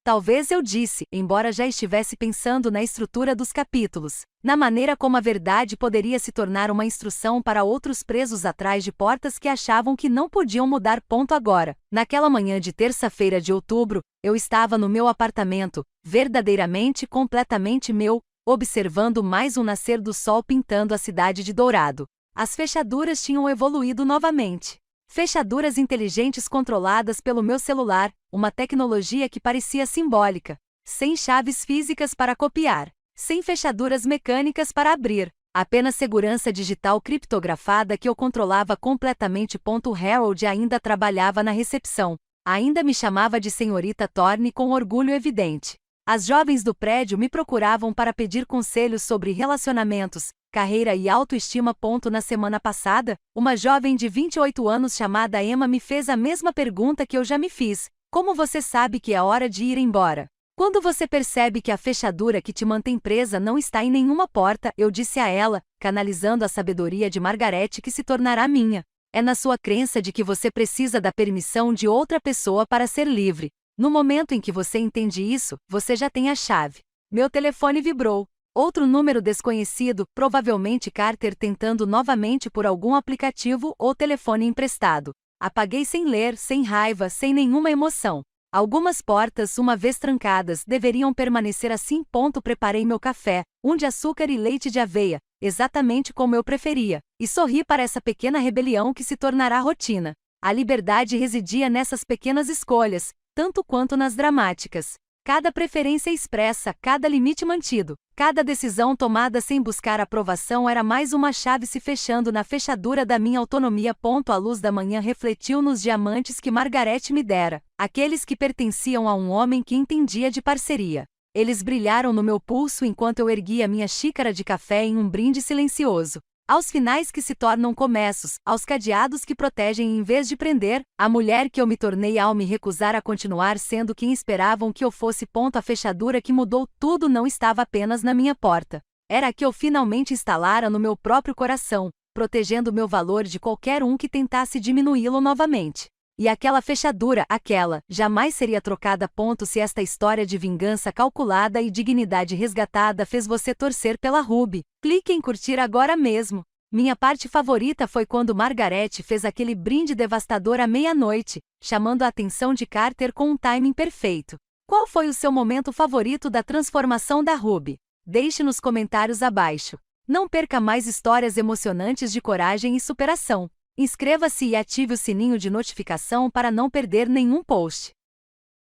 Talvez, eu disse, embora já estivesse pensando na estrutura dos capítulos, na maneira como a verdade poderia se tornar uma instrução para outros presos atrás de portas que achavam que não podiam mudar. Agora, naquela manhã de terça-feira de outubro, eu estava no meu apartamento, verdadeiramente completamente meu, observando mais um nascer do sol pintando a cidade de dourado. As fechaduras tinham evoluído novamente. Fechaduras inteligentes controladas pelo meu celular, uma tecnologia que parecia simbólica. Sem chaves físicas para copiar. Sem fechaduras mecânicas para abrir. Apenas segurança digital criptografada que eu controlava completamente. Harold ainda trabalhava na recepção. Ainda me chamava de senhorita Thorne com orgulho evidente. As jovens do prédio me procuravam para pedir conselhos sobre relacionamentos, carreira e autoestima. Na semana passada, uma jovem de 28 anos chamada Emma me fez a mesma pergunta que eu já me fiz. Como você sabe que é hora de ir embora? Quando você percebe que a fechadura que te mantém presa não está em nenhuma porta, eu disse a ela, canalizando a sabedoria de Margarete que se tornará minha. É na sua crença de que você precisa da permissão de outra pessoa para ser livre. No momento em que você entende isso, você já tem a chave. Meu telefone vibrou. Outro número desconhecido, provavelmente Carter tentando novamente por algum aplicativo ou telefone emprestado. Apaguei sem ler, sem raiva, sem nenhuma emoção. Algumas portas, uma vez trancadas, deveriam permanecer assim. Preparei meu café, um de açúcar e leite de aveia, exatamente como eu preferia, e sorri para essa pequena rebelião que se tornará rotina. A liberdade residia nessas pequenas escolhas, tanto quanto nas dramáticas. Cada preferência expressa, cada limite mantido, cada decisão tomada sem buscar aprovação era mais uma chave se fechando na fechadura da minha autonomia. A luz da manhã refletiu nos diamantes que Margarete me dera, aqueles que pertenciam a um homem que entendia de parceria. Eles brilharam no meu pulso enquanto eu erguia minha xícara de café em um brinde silencioso. Aos finais que se tornam começos, aos cadeados que protegem em vez de prender, a mulher que eu me tornei ao me recusar a continuar sendo quem esperavam que eu fosse. A fechadura que mudou tudo não estava apenas na minha porta. Era a que eu finalmente instalara no meu próprio coração, protegendo meu valor de qualquer um que tentasse diminuí-lo novamente. E aquela fechadura, jamais seria trocada. Se esta história de vingança calculada e dignidade resgatada fez você torcer pela Ruby, clique em curtir agora mesmo. Minha parte favorita foi quando Margaret fez aquele brinde devastador à meia-noite, chamando a atenção de Carter com um timing perfeito. Qual foi o seu momento favorito da transformação da Ruby? Deixe nos comentários abaixo. Não perca mais histórias emocionantes de coragem e superação. Inscreva-se e ative o sininho de notificação para não perder nenhum post.